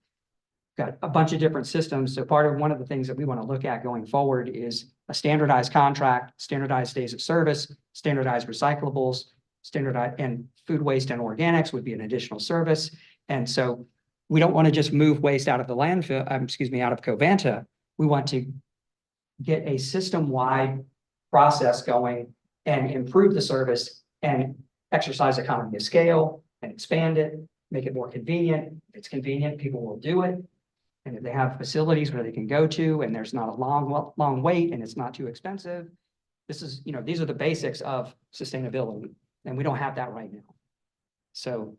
got a bunch of different systems. So one of the things that we want to look at going forward is a standardized contract, standardized days of service, standardized recyclables, standardized, and food waste and organics would be an additional service. And so we don't want to just move waste out of the landfill, out of Covanta. We want to get a system-wide process going and improve the service and exercise economy of scale and expand it, make it more convenient. If it's convenient, people will do it. And if they have facilities where they can go to and there's not a long wait and it's not too expensive, this is, these are the basics of sustainability, and we don't have that right now. So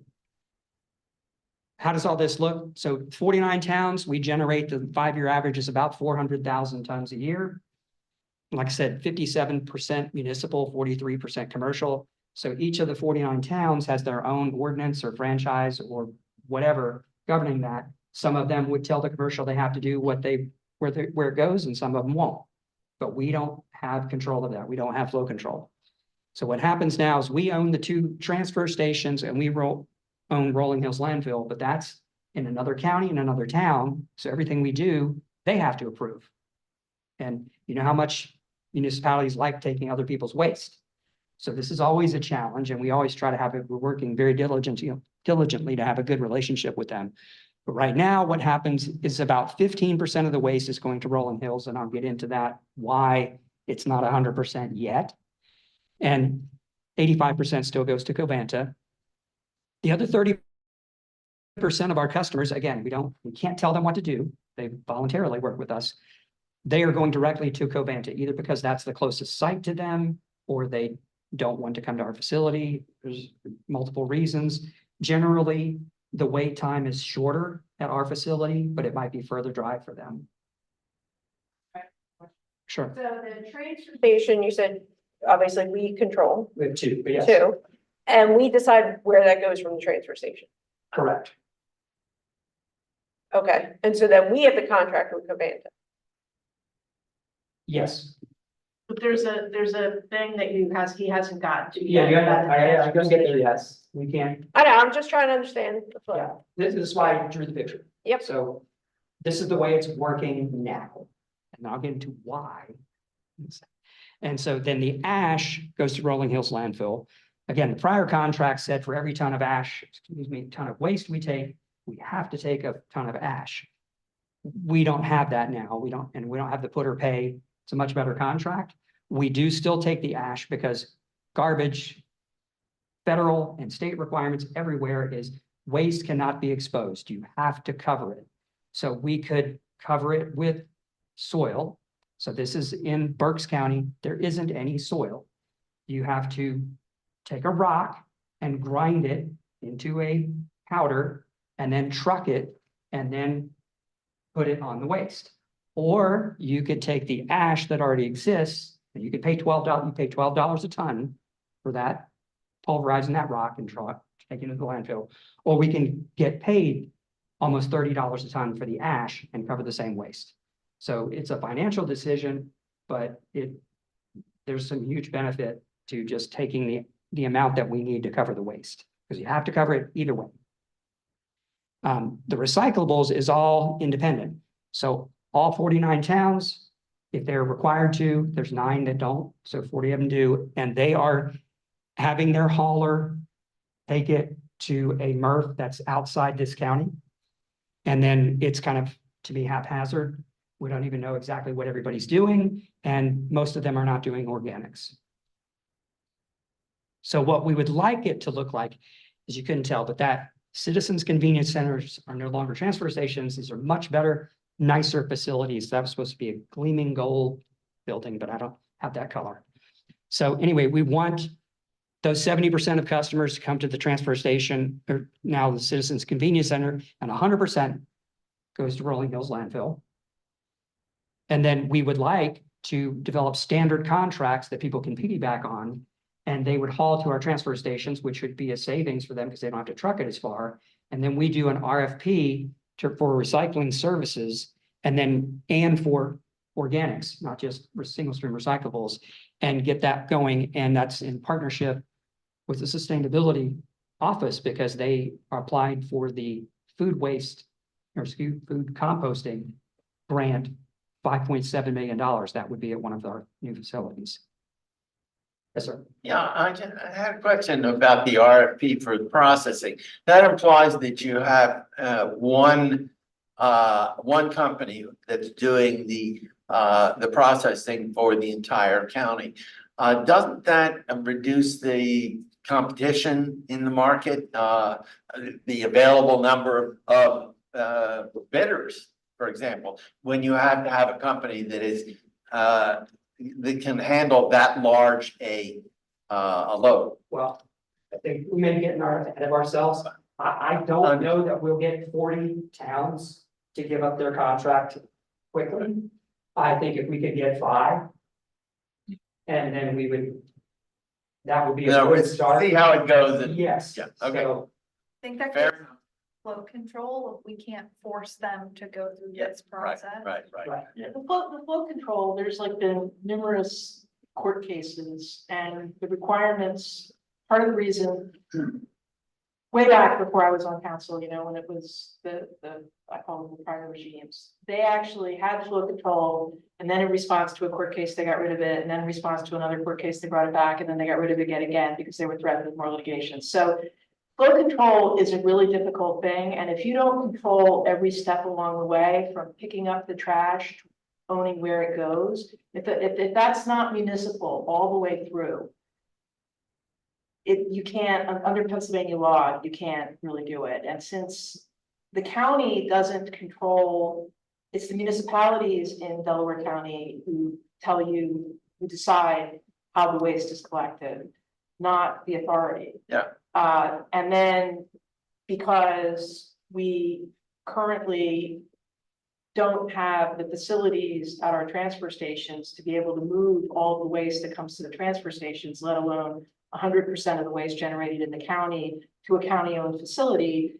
how does all this look? So 49 towns, we generate the 5-year average is about 400,000 tons a year. Like I said, 57% municipal, 43% commercial. So each of the 49 towns has their own ordinance or franchise or whatever governing that. Some of them would tell the commercial they have to do where it goes, and some of them won't. But we don't have control of that. We don't have flow control. So what happens now is we own the 2 transfer stations and we own Rolling Hills landfill, but that's in another county, in another town. So everything we do, they have to approve. And you know how much municipalities like taking other people's waste. So this is always a challenge, and we always try to have it, we're working very diligently to have a good relationship with them. But right now, what happens is about 15% of the waste is going to Rolling Hills, and I'll get into that, why it's not 100% yet. And 85% still goes to Covanta. The other 30% of our customers, again, we can't tell them what to do. They voluntarily work with us. They are going directly to Covanta, either because that's the closest site to them, or they don't want to come to our facility. There's multiple reasons. Generally, the wait time is shorter at our facility, but it might be further drive for them. Sure. So the transfer station, you said, obviously we control We have 2, but yes, 2, and we decide where that goes from the transfer station. correct. Okay, and so then we have the contract with Covanta. Yes. But there's a thing that he hasn't gotten to. Yeah, yet. I couldn't get there, yes. We can't. I know, I'm just trying to understand the flow. Yeah, this is why I drew the picture. Yep. So this is the way it's working now, and I'll get into why. And so then the ash goes to Rolling Hills landfill. Again, the prior contract said for every ton of ton of waste we take, we have to take a ton of ash. We don't have that now. We don't have the put or pay. It's a much better contract. We do still take the ash because garbage, federal and state requirements everywhere is waste cannot be exposed. You have to cover it. So we could cover it with soil. So this is in Berks County. There isn't any soil. You have to take a rock and grind it into a powder and then truck it and then put it on the waste. Or you could take the ash that already exists and you could pay $12, you pay $12 a ton for that, pulverizing that rock and take it to the landfill. Or we can get paid almost $30 a ton for the ash and cover the same waste. So it's a financial decision, but there's some huge benefit to just taking the amount that we need to cover the waste, because you have to cover it either way. The recyclables is all independent. So all 49 towns, if they're required to, there's 9 that don't, so 40 of them do, and they are having their hauler take it to a MRF that's outside this county. And then it's kind of, to be haphazard. We don't even know exactly what everybody's doing, and most of them are not doing organics. So what we would like it to look like, as you couldn't tell, but that citizens convenience centers are no longer transfer stations. These are much better, nicer facilities. That was supposed to be a gleaming gold building, but I don't have that color. So anyway, we want those 70% of customers to come to the transfer station, or now the citizens convenience center, and 100% goes to Rolling Hills landfill. And then we would like to develop standard contracts that people can piggyback on, and they would haul to our transfer stations, which would be a savings for them because they don't have to truck it as far. And then we do an RFP for recycling services and for organics, not just single stream recyclables, and get that going. And that's in partnership with the sustainability office, because they applied for the food waste or food composting grant, $5.7 million. That would be at one of our new facilities. Yes, sir. Yeah, I had a question about the RFP for the processing. That implies that you have one company that's doing the processing for the entire county. Doesn't that reduce the competition in the market? The available number of bidders, for example, when you have to have a company that is that can handle that large a load. Well, I think we may be getting ahead of ourselves. I don't know that we'll get 40 towns to give up their contract quickly. I think if we could get 5. And then we would. That would be a good start. See how it goes. And Yes. Yeah, okay. So, I think that fair could enough. flow control, if we can't force them to go through Yeah, this Right, process. right. right. Yeah, the flow control, there's like been numerous court cases and the requirements, part of the reason. Way back before I was on council, you know, when it was I call them the prior regimes, they actually had flow control. And then in response to a court case, they got rid of it. And then in response to another court case, they brought it back and then they got rid of it again because they were threatened with more litigation. So flow control is a really difficult thing. And if you don't control every step along the way, from picking up the trash, to owning where it goes, if that's not municipal all the way through, you can't, under Pennsylvania law, you can't really do it. And since the county doesn't control, it's the municipalities in Delaware County who who decide how the waste is collected, not the authority. Yeah. And then because we currently don't have the facilities at our transfer stations to be able to move all the waste that comes to the transfer stations, let alone 100% of the waste generated in the county to a county-owned facility,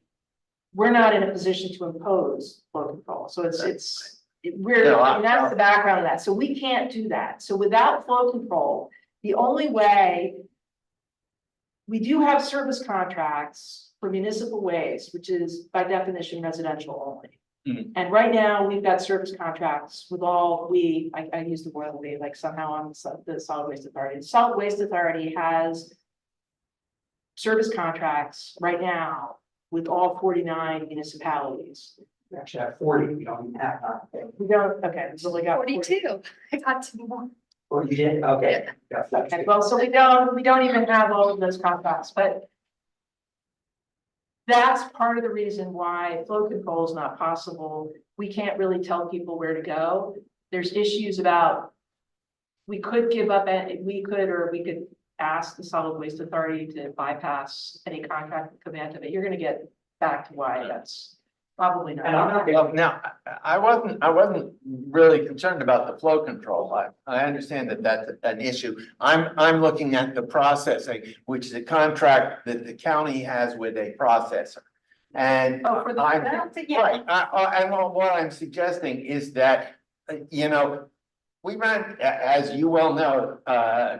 we're not in a position to impose flow control. So and that's the background of that. So we can't do that. So without flow control, the only way, we do have service contracts for municipal waste, which is by definition residential only. And right now, we've got service contracts with I use the word we, like somehow I'm the Solid Waste Authority. The Solid Waste Authority has service contracts right now with all 49 municipalities. We actually have 40. We don't have. We don't, okay, so we got 42, I got 2 more. Oh, you did? Okay. Okay, well, so we don't even have all of those contracts, but that's part of the reason why flow control is not possible. We can't really tell people where to go. There's issues about, we could ask the Solid Waste Authority to bypass any contract command of it. You're gonna get back to why that's probably not. And I'm not Well, now, I wasn't really concerned about the flow control. I understand that that's an issue. I'm looking at the processing, which is a contract that the county has with a processor. And Oh, for the, right, and what I'm suggesting is that, you know, we ran, as you well know,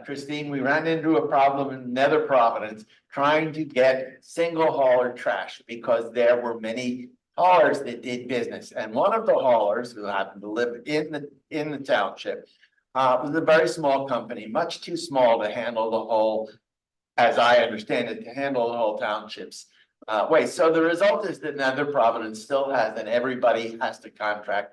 Christine, we ran into a problem in Nether Providence trying to get single hauler trash because there were many haulers that did business. And one of the haulers, who happened to live in the township, was a very small company, much too small to handle the whole, as I understand it, to handle the whole township's waste. So the result is that Nether Providence still has, and everybody has to contract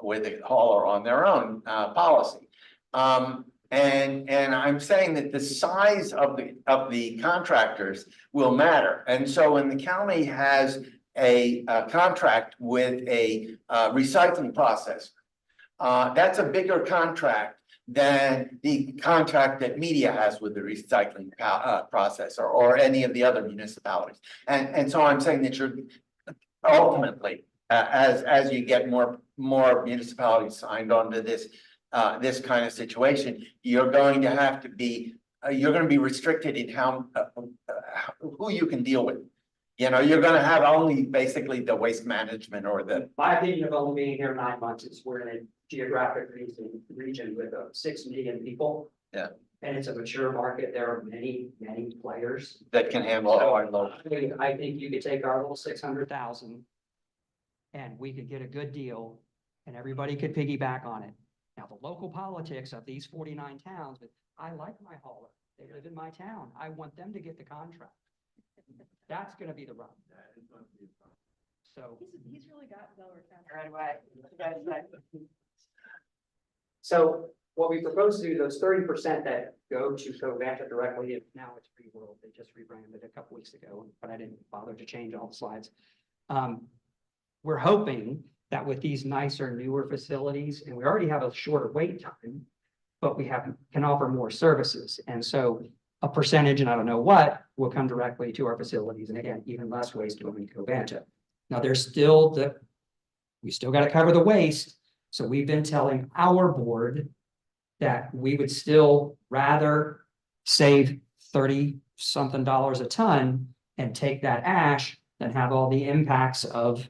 with a hauler on their own policy. And I'm saying that the size of the contractors will matter. And so when the county has a contract with a recycling processor, that's a bigger contract than the contract that media has with the recycling processor or any of the other municipalities. And so I'm saying that you're ultimately, as you get more municipalities signed on to this kind of situation, you're going to be restricted in who you can deal with. You know, you're gonna have only basically the waste management or My opinion of only being here 9 months is we're in a geographic region with 6 million people. Yeah. And it's a mature market. There are many players. that can handle all our load. I think you could take our little 600,000 and we could get a good deal and everybody could piggyback on it. Now, the local politics of these 49 towns, but I like my hauler. They live in my town. I want them to get the contract. That's gonna be the rub. So. He's really got Delaware County. right away. So what we propose to do, those 30% that go to Covanta directly, and now it's Free World, they just rebranded a couple weeks ago, but I didn't bother to change all the slides. We're hoping that with these nicer, newer facilities, and we already have a shorter wait time, but we can offer more services. And so a percentage, and I don't know what, will come directly to our facilities. And again, even less waste going to Covanta. Now there's still we still got to cover the waste. So we've been telling our board that we would still rather save 30-something dollars a ton and take that ash than have all the impacts of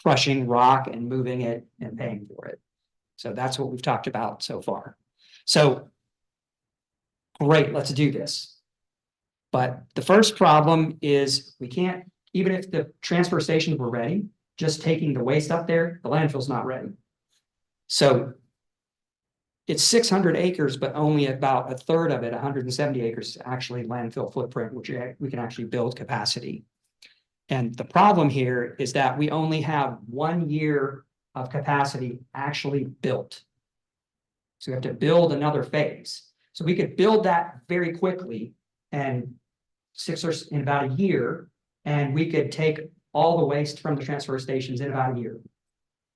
crushing rock and moving it and paying for it. So that's what we've talked about so far. So great, let's do this. But the first problem is we can't, even if the transfer stations were ready, just taking the waste up there, the landfill's not ready. So it's 600 acres, but only about a third of it, 170 acres, is actually landfill footprint, which we can actually build capacity. And the problem here is that we only have 1 year of capacity actually built. So we have to build another phase. So we could build that very quickly and in about a year, and we could take all the waste from the transfer stations in about a year.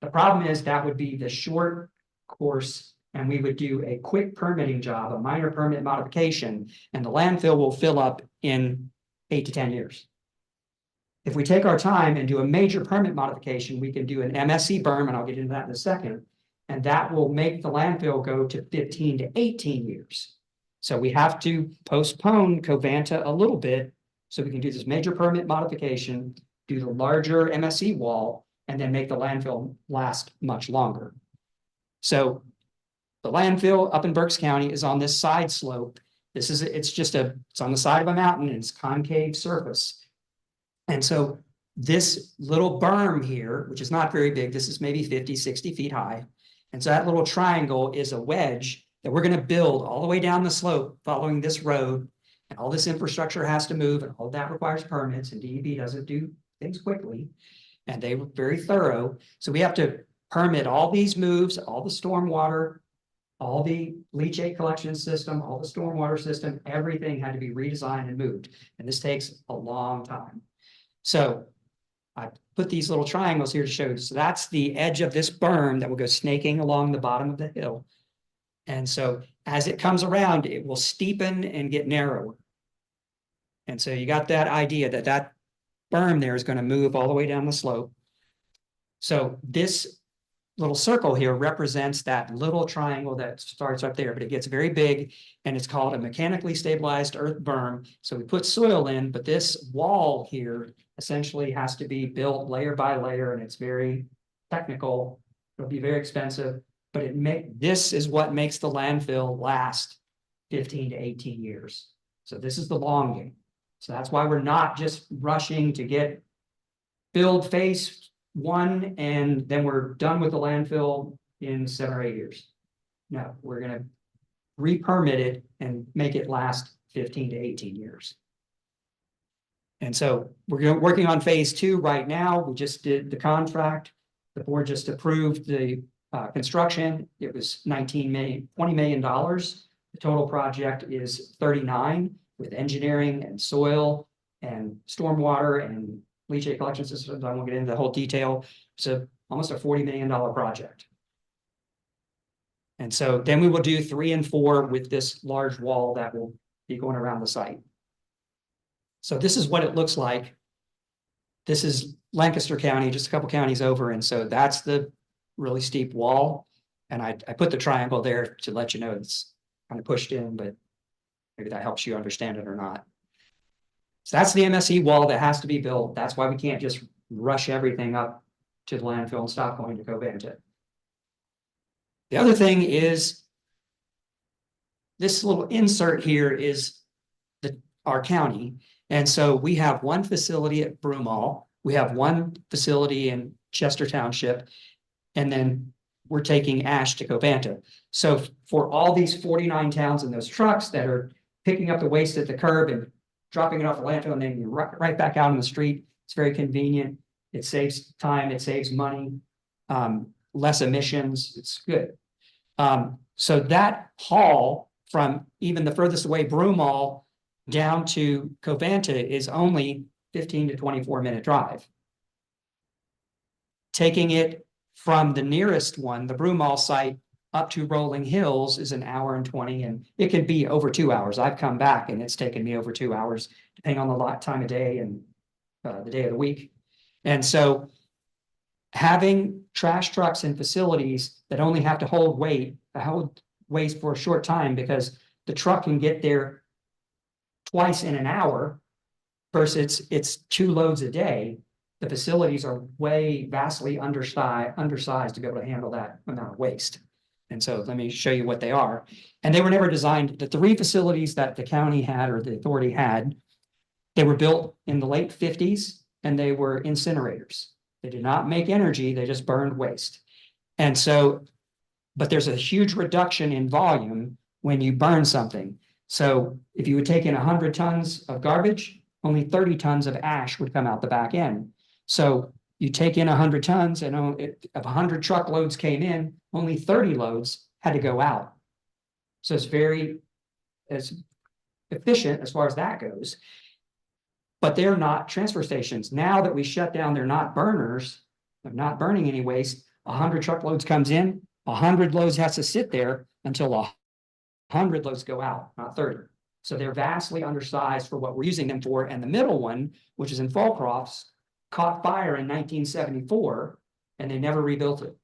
The problem is that would be the short course, and we would do a quick permitting job, a minor permit modification, and the landfill will fill up in 8 to 10 years. If we take our time and do a major permit modification, we can do an MSC berm, and I'll get into that in a second, and that will make the landfill go to 15 to 18 years. So we have to postpone Covanta a little bit so we can do this major permit modification, do the larger MSC wall, and then make the landfill last much longer. So the landfill up in Berks County is on this side slope. It's on the side of a mountain, and it's concave surface. And so this little berm here, which is not very big, this is maybe 50, 60 feet high. And so that little triangle is a wedge that we're going to build all the way down the slope following this road. And all this infrastructure has to move, and all that requires permits, and DEP doesn't do things quickly. And they were very thorough. So we have to permit all these moves, all the stormwater, all the leachate collection system, all the stormwater system, everything had to be redesigned and moved. And this takes a long time. So I put these little triangles here to show you. So that's the edge of this berm that will go snaking along the bottom of the hill. And so as it comes around, it will steepen and get narrower. And so you got that idea that that berm there is going to move all the way down the slope. So this little circle here represents that little triangle that starts up there, but it gets very big, and it's called a mechanically stabilized earth berm. So we put soil in, but this wall here essentially has to be built layer by layer, and it's very technical. It'll be very expensive, but this is what makes the landfill last 15 to 18 years. So this is the long game. So that's why we're not just rushing to build phase 1 and then we're done with the landfill in 7 or 8 years. No, we're going to re-permit it and make it last 15 to 18 years. And so we're working on phase 2 right now. We just did the contract. The board just approved the construction. It was $20 million. The total project is 39 with engineering and soil and stormwater and leachate collection systems. I won't get into the whole detail. It's almost a $40 million project. And so then we will do 3 and 4 with this large wall that will be going around the site. So this is what it looks like. This is Lancaster County, just a couple counties over. And so that's the really steep wall. And I put the triangle there to let you know it's kind of pushed in, but maybe that helps you understand it or not. So that's the MSE wall that has to be built. That's why we can't just rush everything up to the landfill and stop going to Covanta. The other thing is this little insert here is our county. And so we have one facility at Broomall. We have one facility in Chester Township. And then we're taking ash to Covanta. So for all these 49 towns and those trucks that are picking up the waste at the curb and dropping it off the landfill and then right back out on the street, it's very convenient. It saves time, it saves money, less emissions, it's good. So that haul from even the furthest away Broomall down to Covanta is only 15 to 24-minute drive. Taking it from the nearest one, the Broomall site, up to Rolling Hills is an hour and 20, and it can be over 2 hours. I've come back and it's taken me over 2 hours, depending on the time of day and the day of the week. And so having trash trucks and facilities that only have to hold waste for a short time, because the truck can get there twice in an hour versus it's 2 loads a day. The facilities are vastly undersized to be able to handle that amount of waste. And so let me show you what they are. And they were never designed, the 3 facilities that the county had or the authority had, they were built in the late 50s and they were incinerators. They did not make energy, they just burned waste. And so, but there's a huge reduction in volume when you burn something. So if you would take in 100 tons of garbage, only 30 tons of ash would come out the back end. So you take in 100 tons and if 100 truckloads came in, only 30 loads had to go out. So it's very as efficient as far as that goes. But they're not transfer stations. Now that we shut down, they're not burners. They're not burning any waste. 100 truckloads comes in, 100 loads has to sit there until 100 loads go out, not 30. So they're vastly undersized for what we're using them for. And the middle one, which is in Fallcrofts, caught fire in 1974 and they never rebuilt it.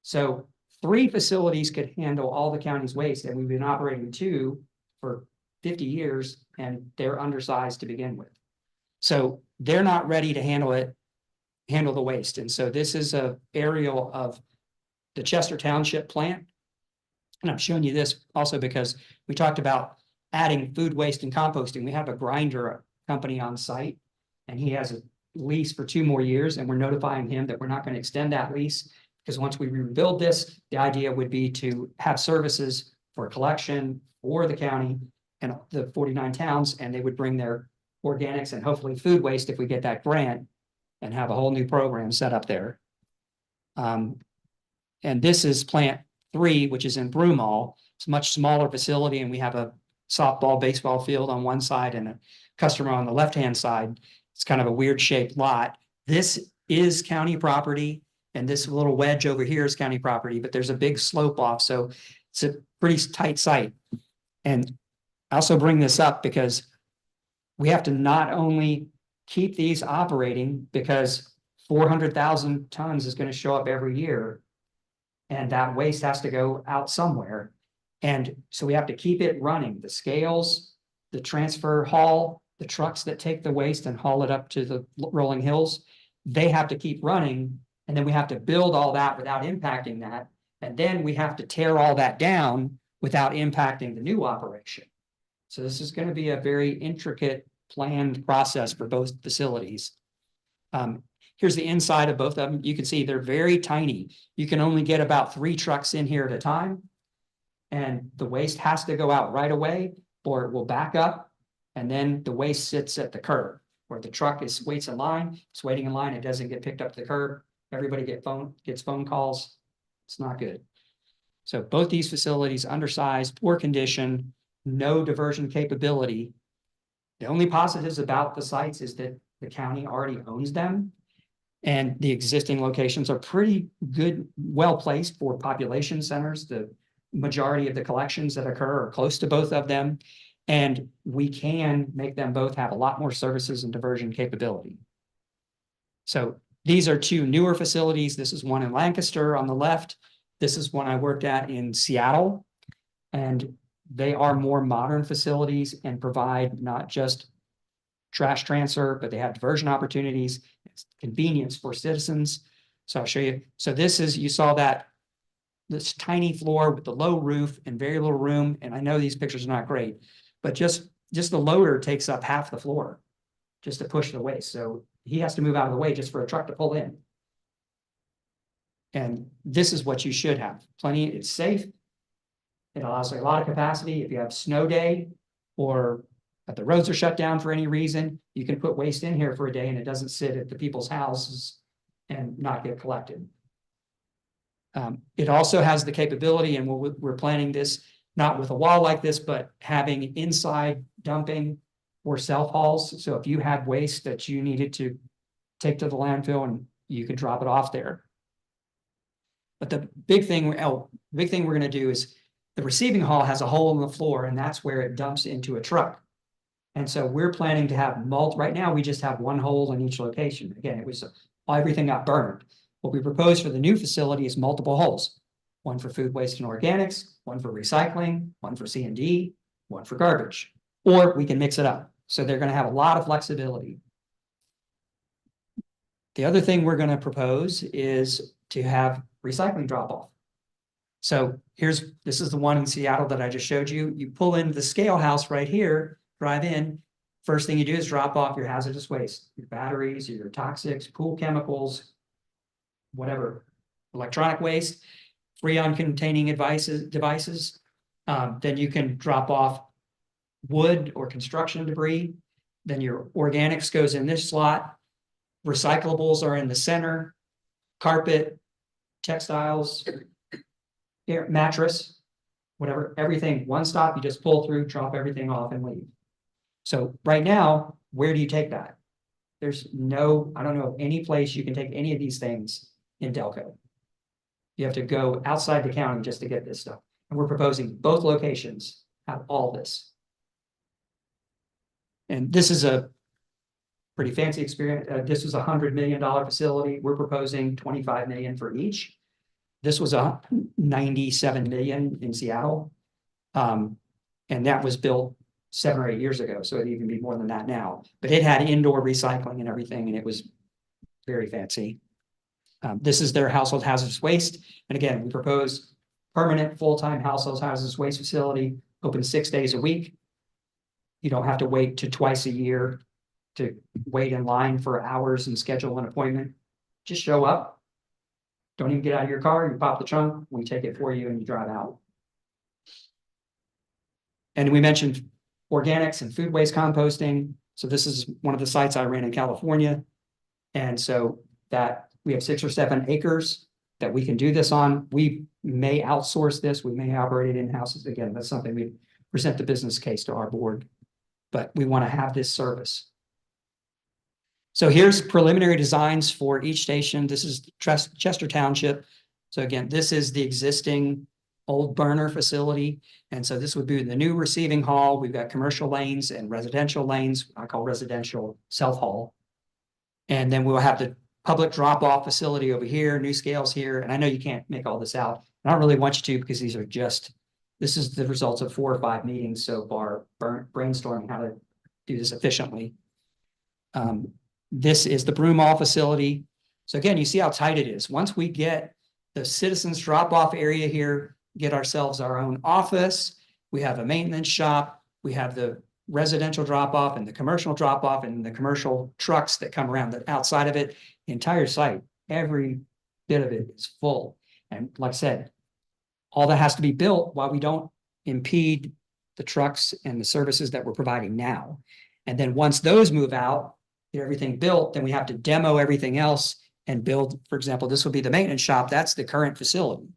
So 3 facilities could handle all the county's waste, and we've been operating 2 for 50 years and they're undersized to begin with. So they're not ready to handle the waste. And so this is a aerial of the Chester Township plant. And I'm showing you this also because we talked about adding food waste and composting. We have a grinder company on site and he has a lease for 2 more years, and we're notifying him that we're not going to extend that lease because once we rebuild this, the idea would be to have services for collection for the county and the 49 towns, and they would bring their organics and hopefully food waste if we get that grant and have a whole new program set up there. And this is plant 3, which is in Broomall. It's a much smaller facility, and we have a softball, baseball field on one side and a customer on the left-hand side. It's kind of a weird shaped lot. This is county property, and this little wedge over here is county property, but there's a big slope off, so it's a pretty tight site. And I also bring this up because we have to not only keep these operating because 400,000 tons is going to show up every year, and that waste has to go out somewhere. And so we have to keep it running. The scales, the transfer haul, the trucks that take the waste and haul it up to the Rolling Hills, they have to keep running. And then we have to build all that without impacting that. And then we have to tear all that down without impacting the new operation. So this is going to be a very intricate planned process for both facilities. Here's the inside of both of them. You can see they're very tiny. You can only get about 3 trucks in here at a time. And the waste has to go out right away or it will back up. And then the waste sits at the curb where the truck waits in line. It's waiting in line. It doesn't get picked up to the curb. Everybody gets phone calls. It's not good. So both these facilities undersized, poor condition, no diversion capability. The only positives about the sites is that the county already owns them. And the existing locations are pretty good, well placed for population centers. The majority of the collections that occur are close to both of them. And we can make them both have a lot more services and diversion capability. So these are 2 newer facilities. This is one in Lancaster on the left. This is one I worked at in Seattle. And they are more modern facilities and provide not just trash transfer, but they have diversion opportunities, convenience for citizens. So I'll show you. So this is, you saw that this tiny floor with the low roof and very little room. And I know these pictures are not great, but just the loader takes up half the floor just to push the waste. So he has to move out of the way just for a truck to pull in. And this is what you should have. Plenty, it's safe. It allows a lot of capacity. If you have snow day or if the roads are shut down for any reason, you can put waste in here for a day and it doesn't sit at the people's houses and not get collected. It also has the capability, and we're planning this not with a wall like this, but having inside dumping or self-hauls. So if you had waste that you needed to take to the landfill, and you could drop it off there. But the big thing we're gonna do is the receiving hall has a hole in the floor, and that's where it dumps into a truck. And so we're planning to have right now, we just have one hole in each location. Again, everything got burned. What we propose for the new facility is multiple holes. One for food waste and organics, one for recycling, one for C&D, one for garbage. Or we can mix it up. So they're gonna have a lot of flexibility. The other thing we're gonna propose is to have recycling drop off. So this is the one in Seattle that I just showed you. You pull into the scale house right here, drive in. First thing you do is drop off your hazardous waste, your batteries, your toxics, pool chemicals, whatever, electronic waste, freon containing devices. Then you can drop off wood or construction debris. Then your organics goes in this slot. Recyclables are in the center, carpet, textiles, mattress, whatever, everything, one stop, you just pull through, drop everything off and leave. So right now, where do you take that? I don't know of any place you can take any of these things in Delco. You have to go outside the county just to get this stuff. And we're proposing both locations have all this. And this is a pretty fancy experience. This was $100 million facility. We're proposing 25 million for each. This was a 97 million in Seattle. And that was built 7 or 8 years ago. So it'd even be more than that now, but it had indoor recycling and everything. And it was very fancy. This is their household hazardous waste. And again, we propose permanent full-time household hazardous waste facility, open 6 days a week. You don't have to wait to twice a year to wait in line for hours and schedule an appointment. Just show up. Don't even get out of your car. You pop the trunk, we take it for you, and you drive out. And we mentioned organics and food waste composting. So this is one of the sites I ran in California. And so that we have 6 or 7 acres that we can do this on. We may outsource this. We may operate it in-house. Again, that's something we present the business case to our board, but we want to have this service. So here's preliminary designs for each station. This is Chester Township. So again, this is the existing old burner facility. And so this would be the new receiving hall. We've got commercial lanes and residential lanes. I call residential self-haul. And then we'll have the public drop-off facility over here, new scales here. And I know you can't make all this out. I don't really want you to, because this is the results of 4 or 5 meetings so far, brainstorming how to do this efficiently. This is the Broomall facility. So again, you see how tight it is. Once we get the citizens drop-off area here, get ourselves our own office, we have a maintenance shop, we have the residential drop-off and the commercial drop-off and the commercial trucks that come around the outside of it. The entire site, every bit of it is full. And like I said, all that has to be built while we don't impede the trucks and the services that we're providing now. And then once those move out, get everything built, then we have to demo everything else and build, for example, this would be the maintenance shop. That's the current facility.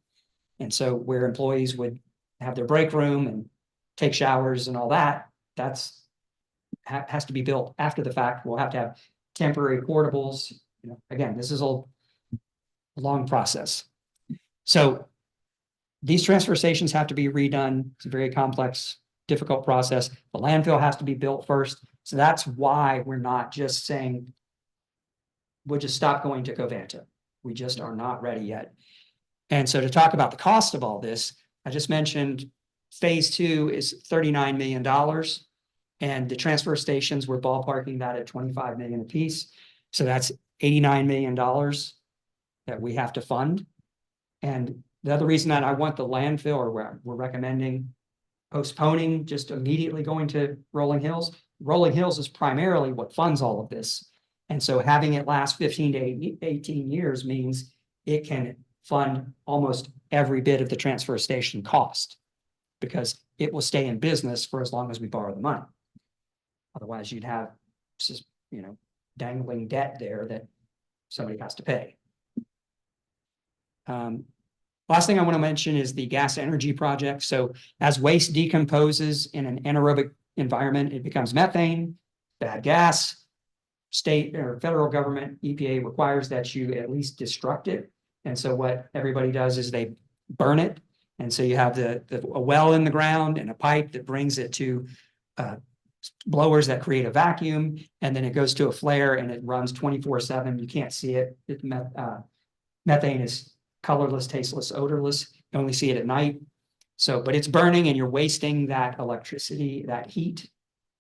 And so where employees would have their break room and take showers and all that, has to be built after the fact. We'll have to have temporary portables. Again, this is a long process. So these transfer stations have to be redone. It's a very complex, difficult process. The landfill has to be built first. So that's why we're not just saying, we'll just stop going to Covanta. We just are not ready yet. And so to talk about the cost of all this, I just mentioned phase 2 is $39 million. And the transfer stations, we're ballparking that at 25 million apiece. So that's $89 million that we have to fund. And the other reason that I want the landfill, or we're recommending postponing just immediately going to Rolling Hills. Rolling Hills is primarily what funds all of this. And so having it last 15 to 18 years means it can fund almost every bit of the transfer station cost, because it will stay in business for as long as we borrow the money. Otherwise, you'd have just, dangling debt there that somebody has to pay. Last thing I want to mention is the gas energy project. So as waste decomposes in an anaerobic environment, it becomes methane, bad gas. State or federal government, EPA requires that you at least destruct it. And so what everybody does is they burn it. And so you have a well in the ground and a pipe that brings it to blowers that create a vacuum, and then it goes to a flare and it runs 24/7. You can't see it. Methane is colorless, tasteless, odorless. You only see it at night. So, but it's burning and you're wasting that electricity, that heat.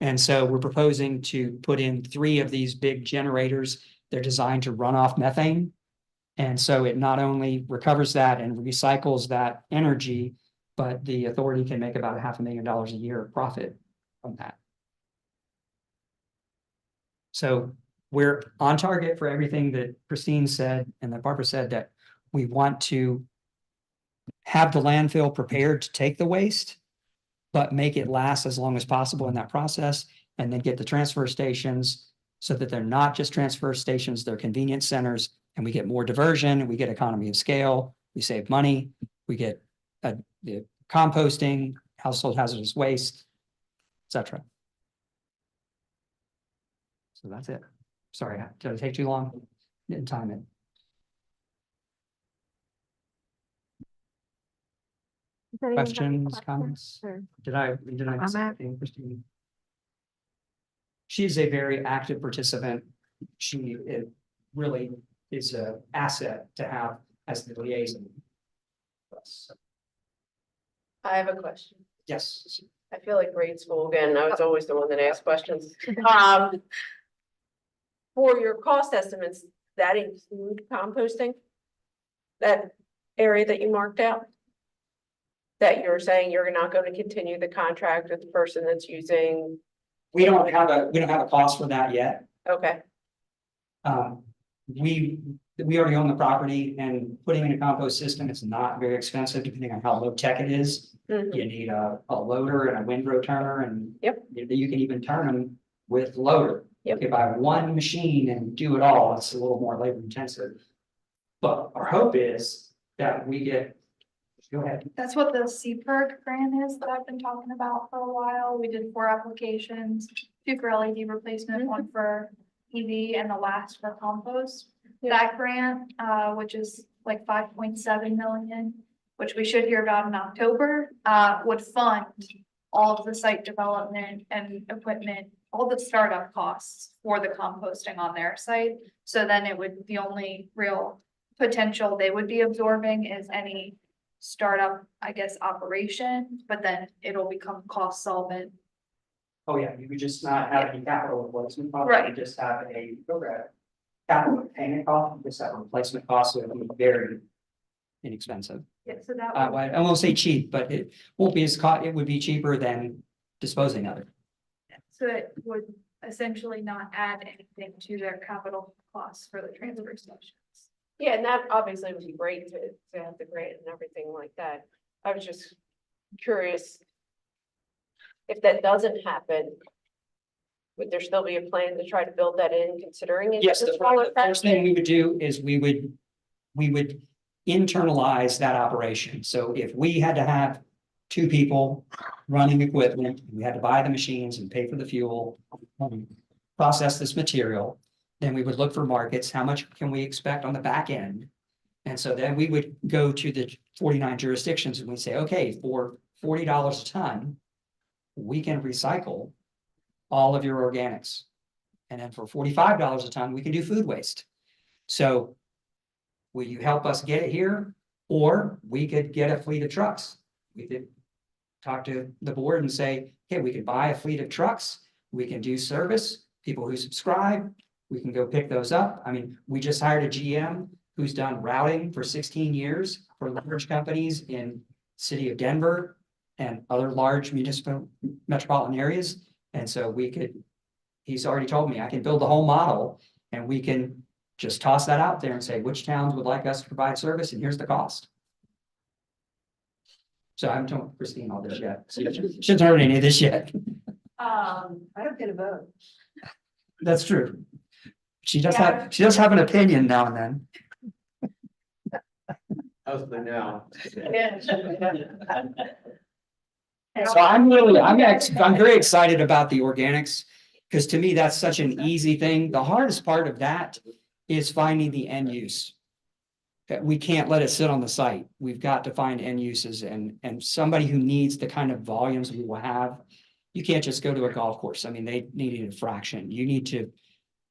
And so we're proposing to put in 3 of these big generators. They're designed to run off methane. And so it not only recovers that and recycles that energy, but the authority can make about $500,000 a year profit from that. So we're on target for everything that Christine said and that Barbara said, that we want to have the landfill prepared to take the waste, but make it last as long as possible in that process, and then get the transfer stations so that they're not just transfer stations, they're convenience centers, and we get more diversion, we get economy of scale, we save money, we get the composting, household hazardous waste, etc. So that's it. Sorry, did I take too long? Didn't time it. Does anyone have any Questions, questions, comments? or- Did I miss anything, Christine? She is a very active participant. It really is an asset to have as the liaison. I have a question. Yes, I feel like grade school again. I was always the one that asked questions. For your cost estimates, that include composting? That area that you marked out? That you're saying you're not going to continue the contract with the person that's using, we don't have a cost for that yet. okay, We already own the property, and putting in a compost system, it's not very expensive depending on how low tech it is. mhm, You need a loader and a windrow turner, and Yep. you can even turn them with the loader. Yep. You buy one machine and do it all, it's a little more labor intensive. But our hope is that we get, go ahead. That's what the CPERG grant is that I've been talking about for a while. We did 4 applications, 2 for LED replacement, 1 for EV, and the last for compost. That grant, which is like 5.7 million, which we should hear about in October, would fund all of the site development and equipment, all the startup costs for the composting on their site. So then it would, the only real potential they would be absorbing is any startup, I guess, operation, but then it'll become cost solvent. Oh, yeah, you would just not have any capital replacement cost. Right. You just have a capital payment cost, you just have a replacement cost, so it would be very inexpensive. Yeah, so that I won't say cheap, but it won't be it would be cheaper than disposing of it. So it would essentially not add anything to their capital costs for the transfer stations. yeah, and that obviously would be great to have the grant and everything like that. I was just curious. If that doesn't happen, would there still be a plan to try to build that in, considering it's Yes, a the smaller first thing we would do is we would internalize that operation. So if we had to have 2 people running equipment, we had to buy the machines and pay for the fuel, process this material, then we would look for markets. How much can we expect on the back end? And so then we would go to the 49 jurisdictions and we'd say, okay, for $40 a ton, we can recycle all of your organics. And then for $45 a ton, we can do food waste. So will you help us get it here? Or we could get a fleet of trucks. We could talk to the board and say, hey, we could buy a fleet of trucks. We can do service, people who subscribe, we can go pick those up. I mean, we just hired a GM who's done routing for 16 years for large companies in city of Denver and other large metropolitan areas. And so he's already told me I can build the whole model and we can just toss that out there and say, which towns would like us to provide service? And here's the cost. So I haven't told Christine all this yet. She hasn't heard any of this yet. I don't get a vote. That's true. She does have an opinion now and then. Hopefully now. So I'm very excited about the organics, because to me, that's such an easy thing. The hardest part of that is finding the end use. That we can't let it sit on the site. We've got to find end uses and somebody who needs the kind of volumes we will have. You can't just go to a golf course. I mean, they need a fraction. You need to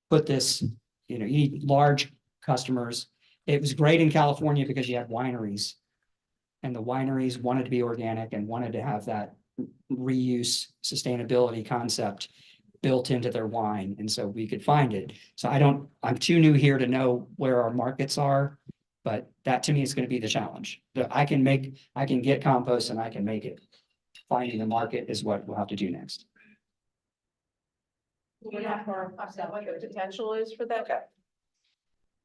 put this, you need large customers. It was great in California because you had wineries. And the wineries wanted to be organic and wanted to have that reuse sustainability concept built into their wine. And so we could find it. So I'm too new here to know where our markets are, but that to me is going to be the challenge. I can get compost and I can make it. Finding the market is what we'll have to do next. What the potential is for that?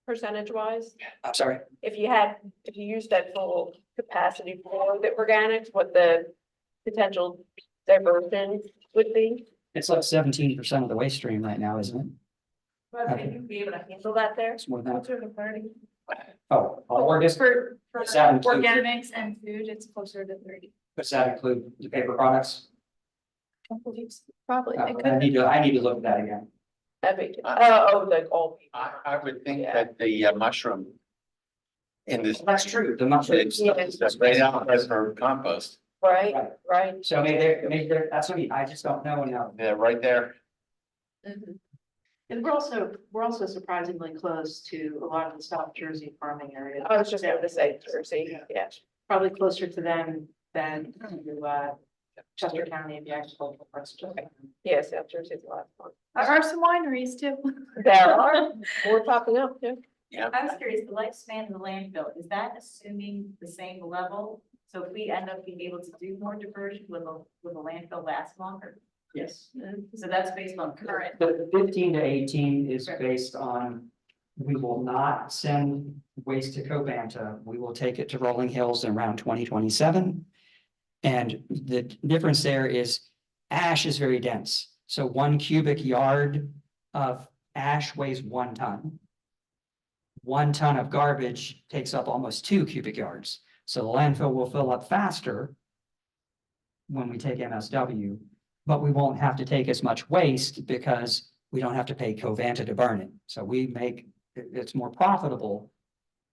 Percentage wise, I'm sorry. if you used that full capacity for the organics, what the potential diversion would be? It's like 17% of the waste stream right now, isn't it? Would you be able to handle that there? It's more than that. Closer to 30. Oh, or just, For Does that include- organics and food, it's closer to 30. does that include the paper products? Probably. It I could need to look at that again. be. Like all. I would think Yeah. that the mushroom in this. That's true. The mushrooms. It's right out there for compost. Right, Right. right. So maybe that's what I just don't know now. Yeah, right there. Mhm. And we're also surprisingly close to a lot of the South Jersey farming areas. I was just going to say Jersey, yeah. Probably closer to them than to Chester County and the agricultural parts of Chester County. Yes, South Jersey's a lot of fun. There are some wineries too. There are more popping up, yeah. Yeah. I was curious, the lifespan of the landfill, is that assuming the same level? So if we end up being able to do more diversion, will the landfill last longer? Yes. So that's based on current. The 15 to 18 is based on, we will not send waste to Covanta. We will take it to Rolling Hills in around 2027. And the difference there is ash is very dense. So 1 cubic yard of ash weighs 1 ton. 1 ton of garbage takes up almost 2 cubic yards. So the landfill will fill up faster when we take MSW, but we won't have to take as much waste because we don't have to pay Covanta to burn it. So it's more profitable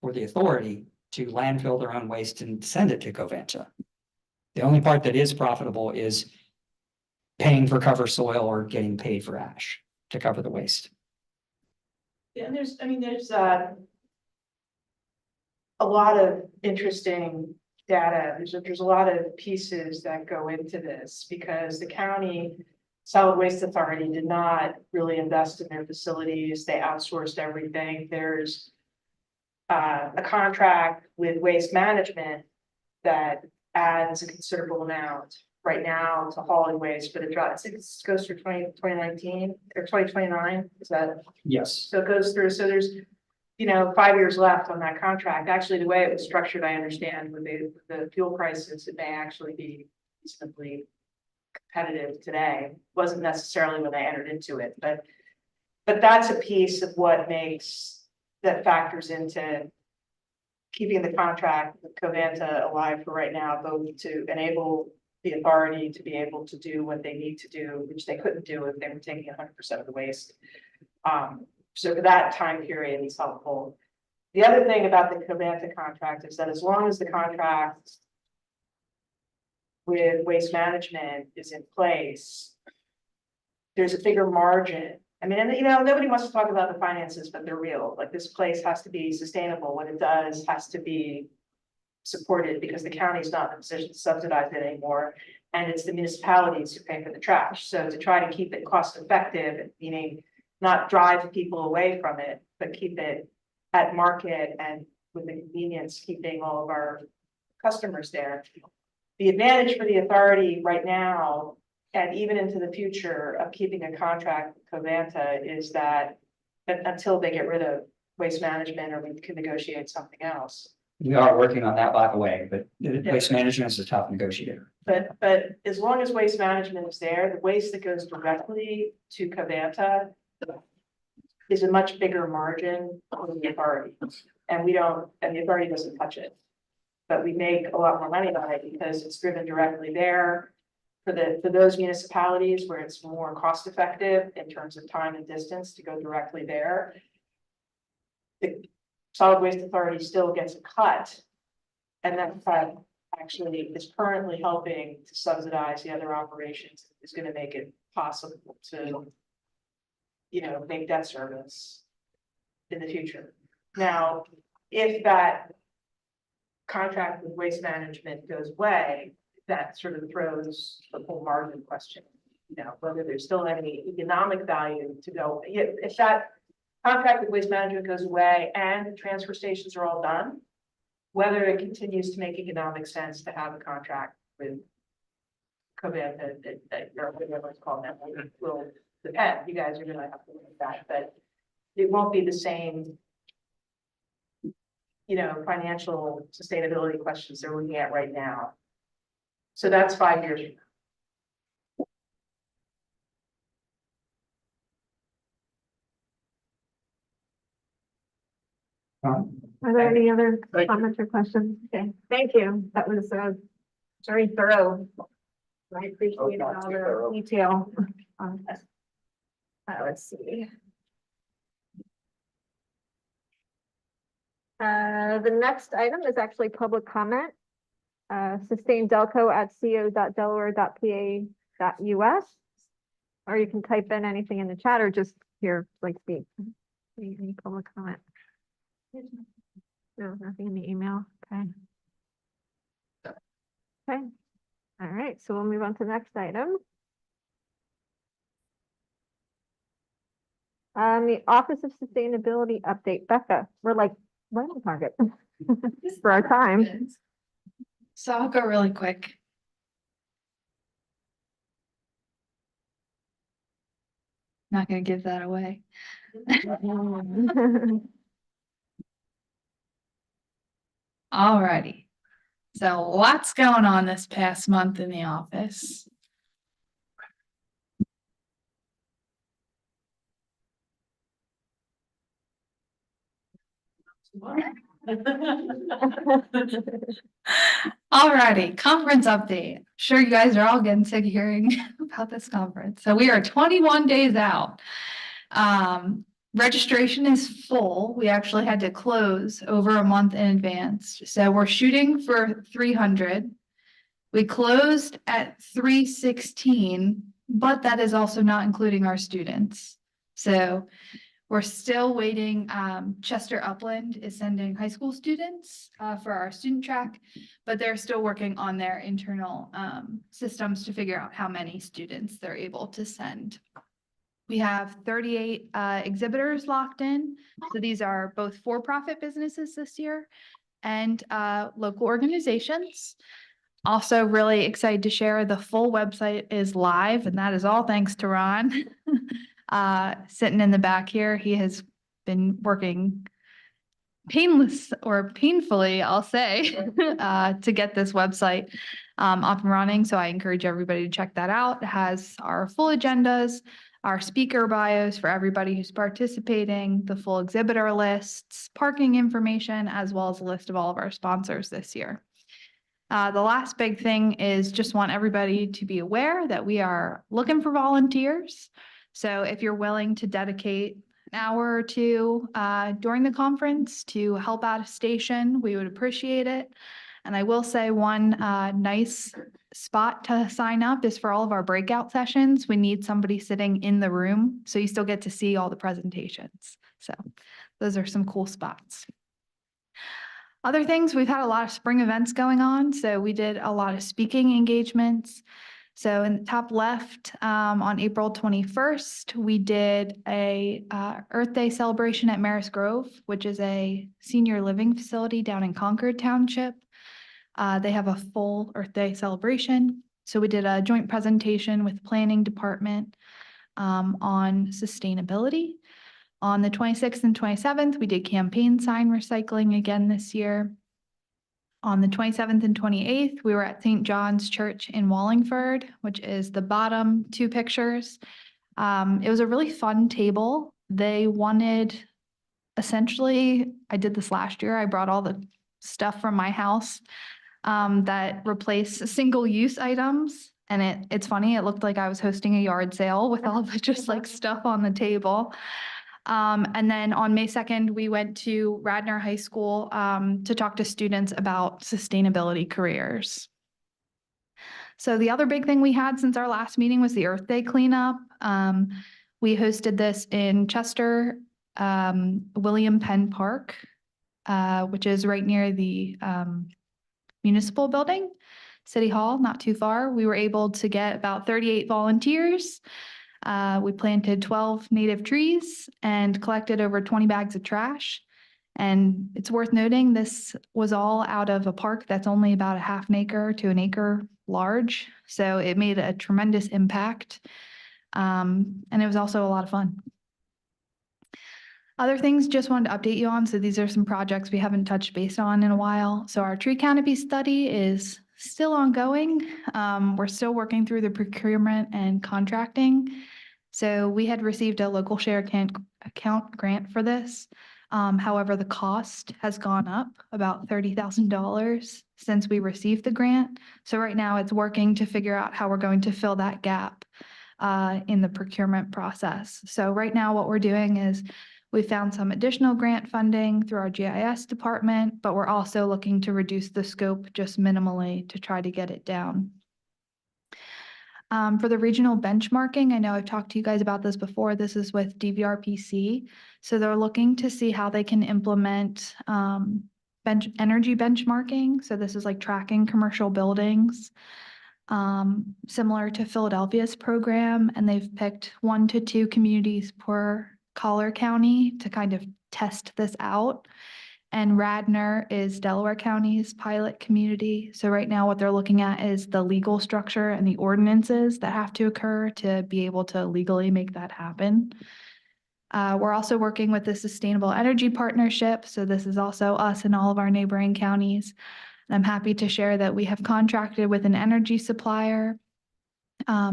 for the authority to landfill their own waste and send it to Covanta. The only part that is profitable is paying for cover soil or getting paid for ash to cover the waste. Yeah, and there's a lot of interesting data. There's a lot of pieces that go into this because the county solid waste authority did not really invest in their facilities. They outsourced everything. There's a contract with Waste Management that adds a considerable amount right now to hauling waste, but it drops, it goes through 2019 or 2029. Is that? Yes. So it goes through, so there's, 5 years left on that contract. Actually, the way it was structured, I understand with the fuel prices, it may actually be reasonably competitive today. Wasn't necessarily when they entered into it, but that's a piece of what that factors into keeping the contract with Covanta alive for right now, both to enable the authority to be able to do what they need to do, which they couldn't do if they were taking 100% of the waste. So for that time period, it's helpful. The other thing about the Covanta contract is that as long as the contract with Waste Management is in place, there's a bigger margin. I mean, and nobody wants to talk about the finances, but they're real. Like, this place has to be sustainable. What it does has to be supported because the county's not in a position to subsidize it anymore. And it's the municipalities who pay for the trash. So to try to keep it cost effective, meaning not drive people away from it, but keep it at market and with the convenience, keeping all of our customers there. The advantage for the authority right now, and even into the future of keeping a contract with Covanta, is that until they get rid of Waste Management or we can negotiate something else. We are working on that, by the way, but Waste Management is a tough negotiator. But as long as Waste Management is there, the waste that goes directly to Covanta is a much bigger margin for the authority. And the authority doesn't touch it. but we make a lot more money on it because it's driven directly there. For those municipalities where it's more cost effective in terms of time and distance to go directly there. The solid waste authority still gets a cut. And that cut actually is currently helping to subsidize the other operations, is gonna make it possible to, you know, make debt service in the future. Now, if that contract with waste management goes away, that sort of throws the whole margin question. You know, whether there's still any economic value to go, if that contract with waste management goes away and the transfer stations are all done, whether it continues to make economic sense to have a contract with COVID that you're, whatever it's called now, will depend. You guys are gonna have to look at that, but it won't be the same, you know, financial sustainability questions they're looking at right now. So that's 5 years from now. Are there any other comments or questions? Okay, thank you. That was very thorough. I appreciate all the detail on this. Let's see. The next item is actually public comment. Sustain Delco at co.delaware.pa.us. Or you can type in anything in the chat or just here, like speak. Any public comment? No, nothing in the email. Okay. Okay. All right, so we'll move on to the next item. The Office of Sustainability update. Becca, we're like right on target for our time. So I'll go really quick. Not gonna give that away. Alrighty. So lots going on this past month in the office. Alrighty, conference update. Sure, you guys are all getting sick of hearing about this conference. So we are 21 days out. Registration is full. We actually had to close over a month in advance. So we're shooting for 300. We closed at 316, but that is also not including our students. So we're still waiting. Chester Upland is sending high school students for our student track, but they're still working on their internal systems to figure out how many students they're able to send. We have 38 exhibitors locked in. So these are both for-profit businesses this year and local organizations. Also really excited to share the full website is live, and that is all thanks to Ron. Sitting in the back here, he has been working painfully, I'll say, to get this website up and running. So I encourage everybody to check that out. It has our full agendas, our speaker bios for everybody who's participating, the full exhibitor lists, parking information, as well as a list of all of our sponsors this year. The last big thing is just want everybody to be aware that we are looking for volunteers. So if you're willing to dedicate an hour or two during the conference to help out a station, we would appreciate it. And I will say one nice spot to sign up is for all of our breakout sessions. We need somebody sitting in the room, so you still get to see all the presentations. So those are some cool spots. Other things, we've had a lot of spring events going on. So we did a lot of speaking engagements. So in the top left, on April 21st, we did a Earth Day celebration at Maris Grove, which is a senior living facility down in Concord Township. They have a full Earth Day celebration. So we did a joint presentation with Planning Department on sustainability. On the 26th and 27th, we did campaign sign recycling again this year. On the 27th and 28th, we were at St. John's Church in Wallingford, which is the bottom two pictures. It was a really fun table. They wanted, essentially, I did this last year. I brought all the stuff from my house that replace single-use items. And it's funny, it looked like I was hosting a yard sale with all the just like stuff on the table. And then on May 2nd, we went to Radnor High School to talk to students about sustainability careers. So the other big thing we had since our last meeting was the Earth Day cleanup. We hosted this in Chester, William Penn Park, which is right near the municipal building, City Hall, not too far. We were able to get about 38 volunteers. We planted 12 native trees and collected over 20 bags of trash. And it's worth noting, this was all out of a park that's only about a half an acre to an acre large. So it made a tremendous impact. And it was also a lot of fun. Other things just wanted to update you on. So these are some projects we haven't touched base on in a while. So our tree canopy study is still ongoing. We're still working through the procurement and contracting. So we had received a local share account grant for this. However, the cost has gone up about $30,000 since we received the grant. So right now it's working to figure out how we're going to fill that gap in the procurement process. So right now what we're doing is we found some additional grant funding through our GIS department, but we're also looking to reduce the scope just minimally to try to get it down. For the regional benchmarking, I know I've talked to you guys about this before. This is with DVRPC. So they're looking to see how they can implement energy benchmarking. So this is like tracking commercial buildings, similar to Philadelphia's program. And they've picked 1 to 2 communities per Collier County to kind of test this out. And Radnor is Delaware County's pilot community. So right now what they're looking at is the legal structure and the ordinances that have to occur to be able to legally make that happen. We're also working with the Sustainable Energy Partnership. So this is also us and all of our neighboring counties. And I'm happy to share that we have contracted with an energy supplier.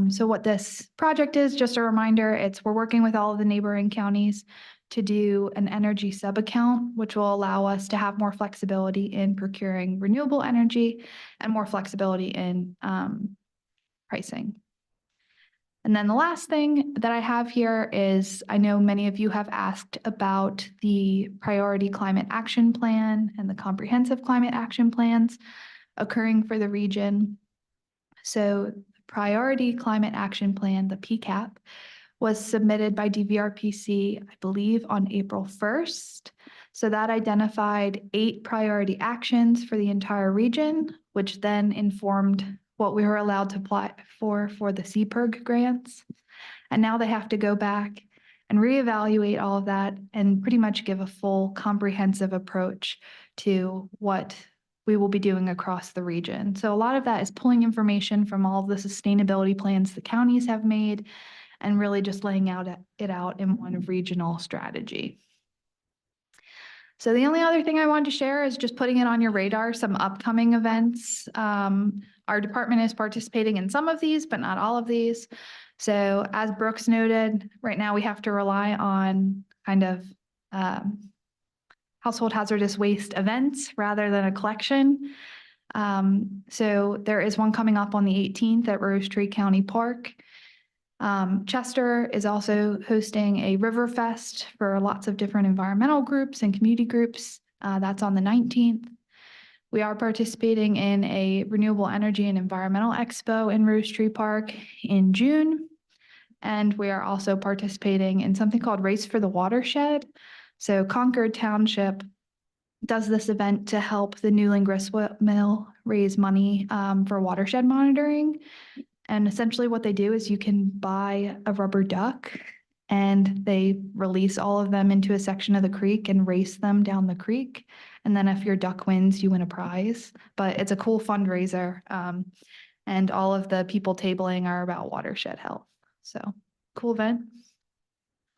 So what this project is, just a reminder, we're working with all of the neighboring counties to do an energy sub-account, which will allow us to have more flexibility in procuring renewable energy and more flexibility in pricing. And then the last thing that I have here is, I know many of you have asked about the Priority Climate Action Plan and the Comprehensive Climate Action Plans occurring for the region. So the Priority Climate Action Plan, the PCAP, was submitted by DVRPC, I believe, on April 1st. So that identified 8 priority actions for the entire region, which then informed what we were allowed to apply for the CPIRG grants. And now they have to go back and reevaluate all of that and pretty much give a full comprehensive approach to what we will be doing across the region. So a lot of that is pulling information from all of the sustainability plans the counties have made and really just laying it out in one regional strategy. So the only other thing I wanted to share is just putting it on your radar, some upcoming events. Our department is participating in some of these, but not all of these. So as Brooks noted, right now we have to rely on kind of household hazardous waste events rather than a collection. So there is one coming up on the 18th at Rose Tree County Park. Chester is also hosting a River Fest for lots of different environmental groups and community groups. That's on the 19th. We are participating in a Renewable Energy and Environmental Expo in Rose Tree Park in June. And we are also participating in something called Race for the Watershed. So Concord Township does this event to help the Newling Gristmill Mill raise money for watershed monitoring. And essentially what they do is you can buy a rubber duck and they release all of them into a section of the creek and race them down the creek. And then if your duck wins, you win a prize. But it's a cool fundraiser. And all of the people tabling are about watershed health. So cool event.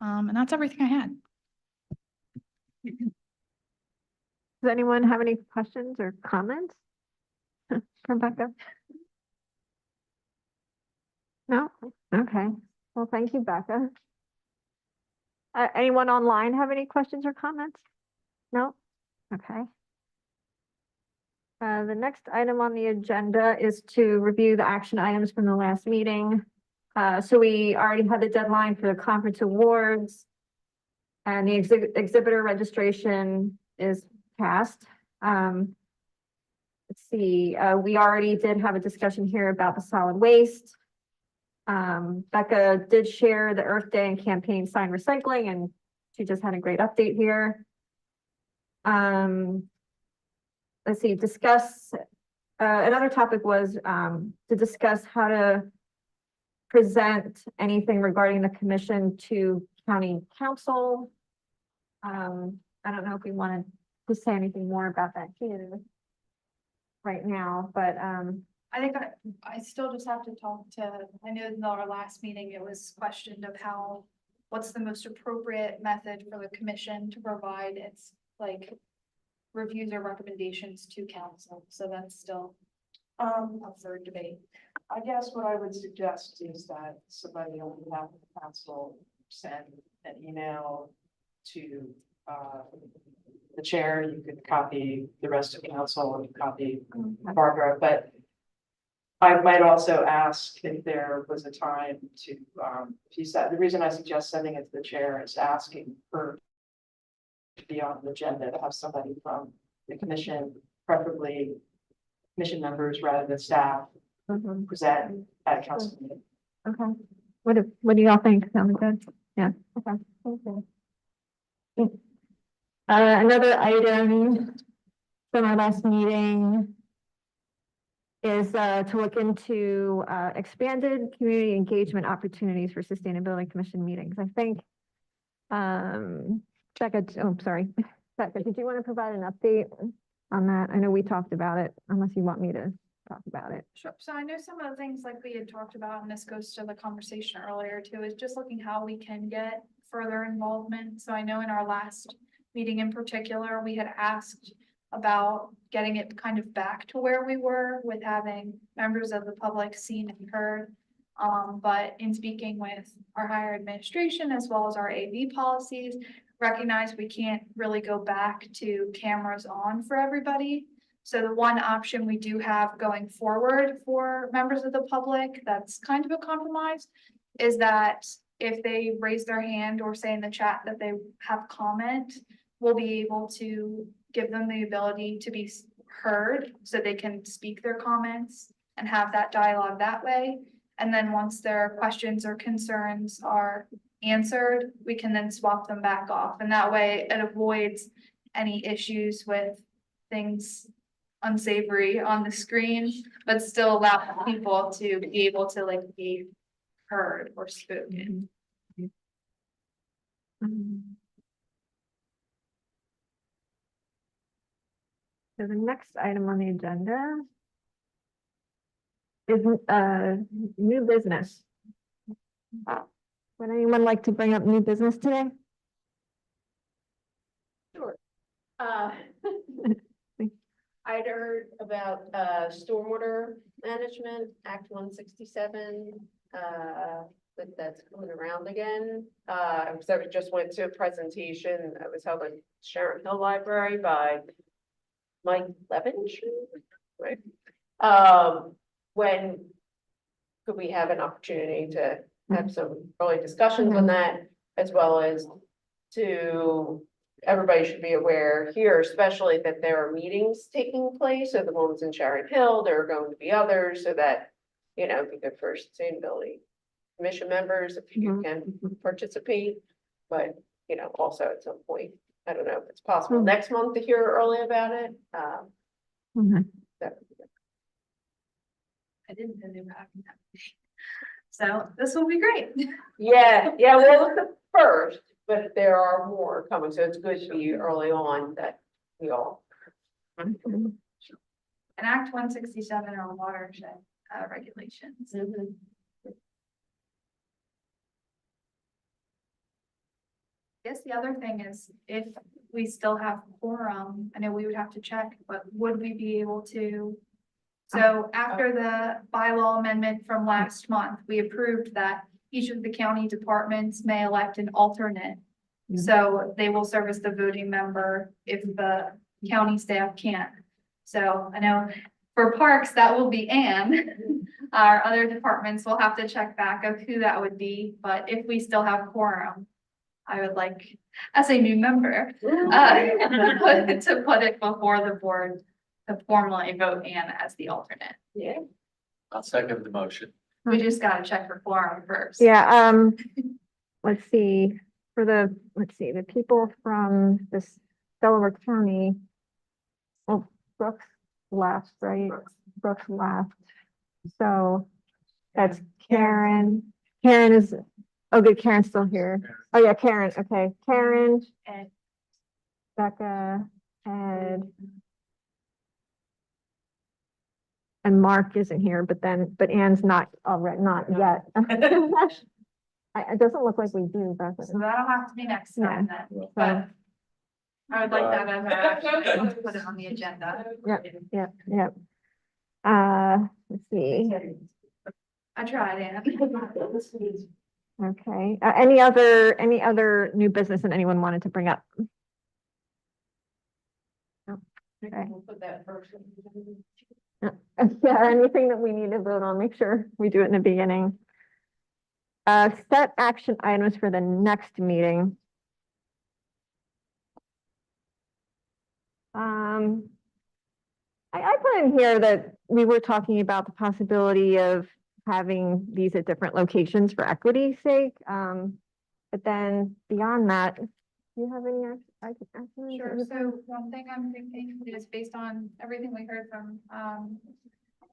And that's everything I had. Does anyone have any questions or comments for Becca? No? Okay. Well, thank you, Becca. Anyone online have any questions or comments? No? Okay. The next item on the agenda is to review the action items from the last meeting. So we already had the deadline for the conference awards. And the exhibitor registration is passed. Let's see, we already did have a discussion here about the solid waste. Becca did share the Earth Day and campaign sign recycling, and she just had a great update here. Let's see, discuss, another topic was, to discuss how to present anything regarding the commission to county council. I don't know if we wanted to say anything more about that here right now, but, I think I still just have to talk to, I know in our last meeting, it was questioned of what's the most appropriate method for the commission to provide its like reviews or recommendations to council, so that's still up for debate. I guess what I would suggest is that somebody on behalf of the council send an email to the chair. You could copy the rest of council and copy Barbara, but I might also ask if there was a time to, if you said, the reason I suggest sending it to the chair is asking for to be on the agenda, to have somebody from the commission, preferably commission members rather than staff, present at council meeting. okay. What do y'all think? Sound good? Yeah, okay. Okay. Another item from our last meeting is to look into expanded community engagement opportunities for sustainability commission meetings. I think Becca, oh, sorry. Becca, did you want to provide an update on that? I know we talked about it, unless you want me to talk about it. Sure. So I know some of the things like we had talked about, and this goes to the conversation earlier too, is just looking how we can get further involvement. So I know in our last meeting in particular, we had asked about getting it kind of back to where we were with having members of the public seen and heard. But in speaking with our higher administration as well as our AV policies, recognize we can't really go back to cameras on for everybody. So the one option we do have going forward for members of the public that's kind of a compromise is that if they raise their hand or say in the chat that they have comment, we'll be able to give them the ability to be heard so they can speak their comments and have that dialogue that way. And then once their questions or concerns are answered, we can then swap them back off. And that way it avoids any issues with things unsavory on the screen, but still allow people to be able to like be heard or spoken. So the next item on the agenda is new business. Would anyone like to bring up new business today? Sure. I'd heard about stormwater management, Act 167, that's coming around again. So we just went to a presentation that was held at Sharon Hill Library by Mike Levin, right? When could we have an opportunity to have some early discussions on that, as well as to, everybody should be aware here, especially that there are meetings taking place. So the ones in Sharon Hill, there are going to be others, so that, you know, be good for sustainability commission members if you can participate. But, you know, also at some point, I don't know if it's possible next month to hear early about it. I didn't know they were having that. So this will be great. Yeah, well, it's the first, but there are more coming, so it's good to be early on that we all. And Act 167 are watershed regulations. I guess the other thing is if we still have quorum, I know we would have to check, but would we be able to? So after the bylaw amendment from last month, we approved that each of the county departments may elect an alternate. So they will serve as the voting member if the county staff can't. So I know for parks, that will be Anne. Our other departments will have to check back of who that would be, but if we still have quorum, I would like, as a new member, to put it before the board to formally vote Anne as the alternate. Yeah. I'll second the motion. We just gotta check for quorum first. Yeah, let's see, the people from this Delaware County. Oh, Brooks left, right? Brooks left. So that's Karen. Karen is, oh, good, Karen's still here. Oh, yeah, Karen, okay. Karen, And Becca, Ed. And Mark isn't here, but Anne's not already, not yet. It doesn't look like we do, does it? so that'll have to be next time then, but I would like that as an action, to put it on the agenda. Yep. Let's see. I tried, Anne. Okay, any other new business that anyone wanted to bring up? No. Okay. We'll put that first. Yeah, anything that we need to vote on, make sure we do it in the beginning. Set action items for the next meeting. I put in here that we were talking about the possibility of having these at different locations for equity's sake. But then beyond that, do you have any action? Sure, so one thing I'm thinking is based on everything we heard from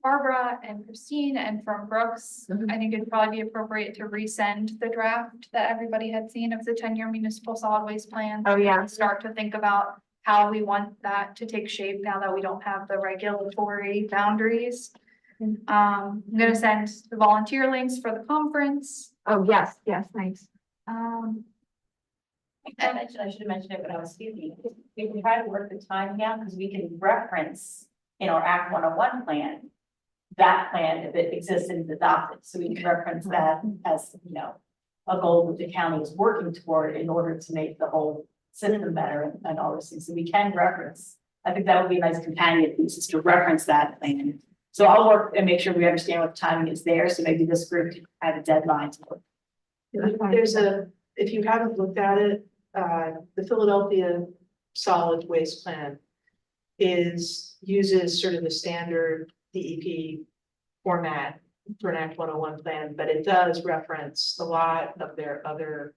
Barbara and Christine and from Brooks, I think it'd probably be appropriate to resend the draft that everybody had seen of the 10-year municipal solid waste plan. Oh, yeah. And start to think about how we want that to take shape now that we don't have the regulatory boundaries. I'm gonna send the volunteer links for the conference. Oh, yes, thanks. I should have mentioned it when I was speaking. We can try to work the timing out because we can reference in our Act 101 plan, that plan if it exists and is adopted. So we can reference that as, a goal that the county is working toward in order to make the whole system better and all those things. So we can reference. I think that would be a nice companion piece is to reference that plan. So I'll work and make sure we understand what the timing is there. So maybe this group can have a deadline to work. If you haven't looked at it, the Philadelphia solid waste plan uses sort of the standard DEP format for an Act 101 plan, but it does reference a lot of their other,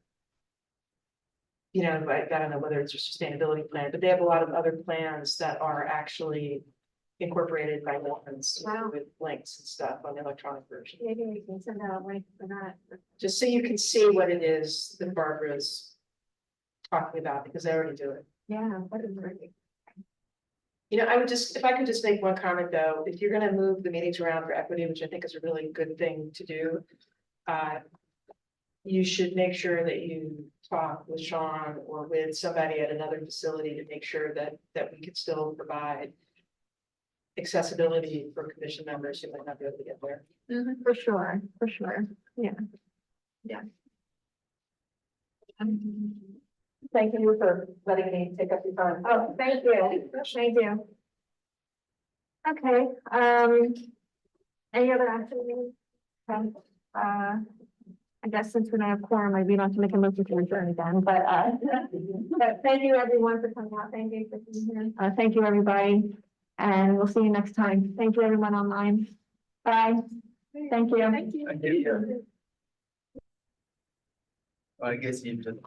I don't know whether it's a sustainability plan, but they have a lot of other plans that are actually incorporated by reference with links and stuff on the electronic version. Maybe we can send out a link for that. Just so you can see what it is that Barbara's talking about, because I already do it. Yeah, that is great. If I could just make one comment though, if you're gonna move the meetings around for equity, which I think is a really good thing to do, you should make sure that you talk with Sean or with somebody at another facility to make sure that we can still provide accessibility for commission members who might not be able to get there. For sure, yeah. Thank you for letting me take up your time. Oh, thank you. Okay, any other actions? I guess since we don't have quorum, maybe we don't have to make a motion to adjourn again, but thank you everyone for coming out. Thank you for being here. Thank you, everybody. And we'll see you next time. Thank you, everyone online. Bye. Thank you. Thank you. I guess you just.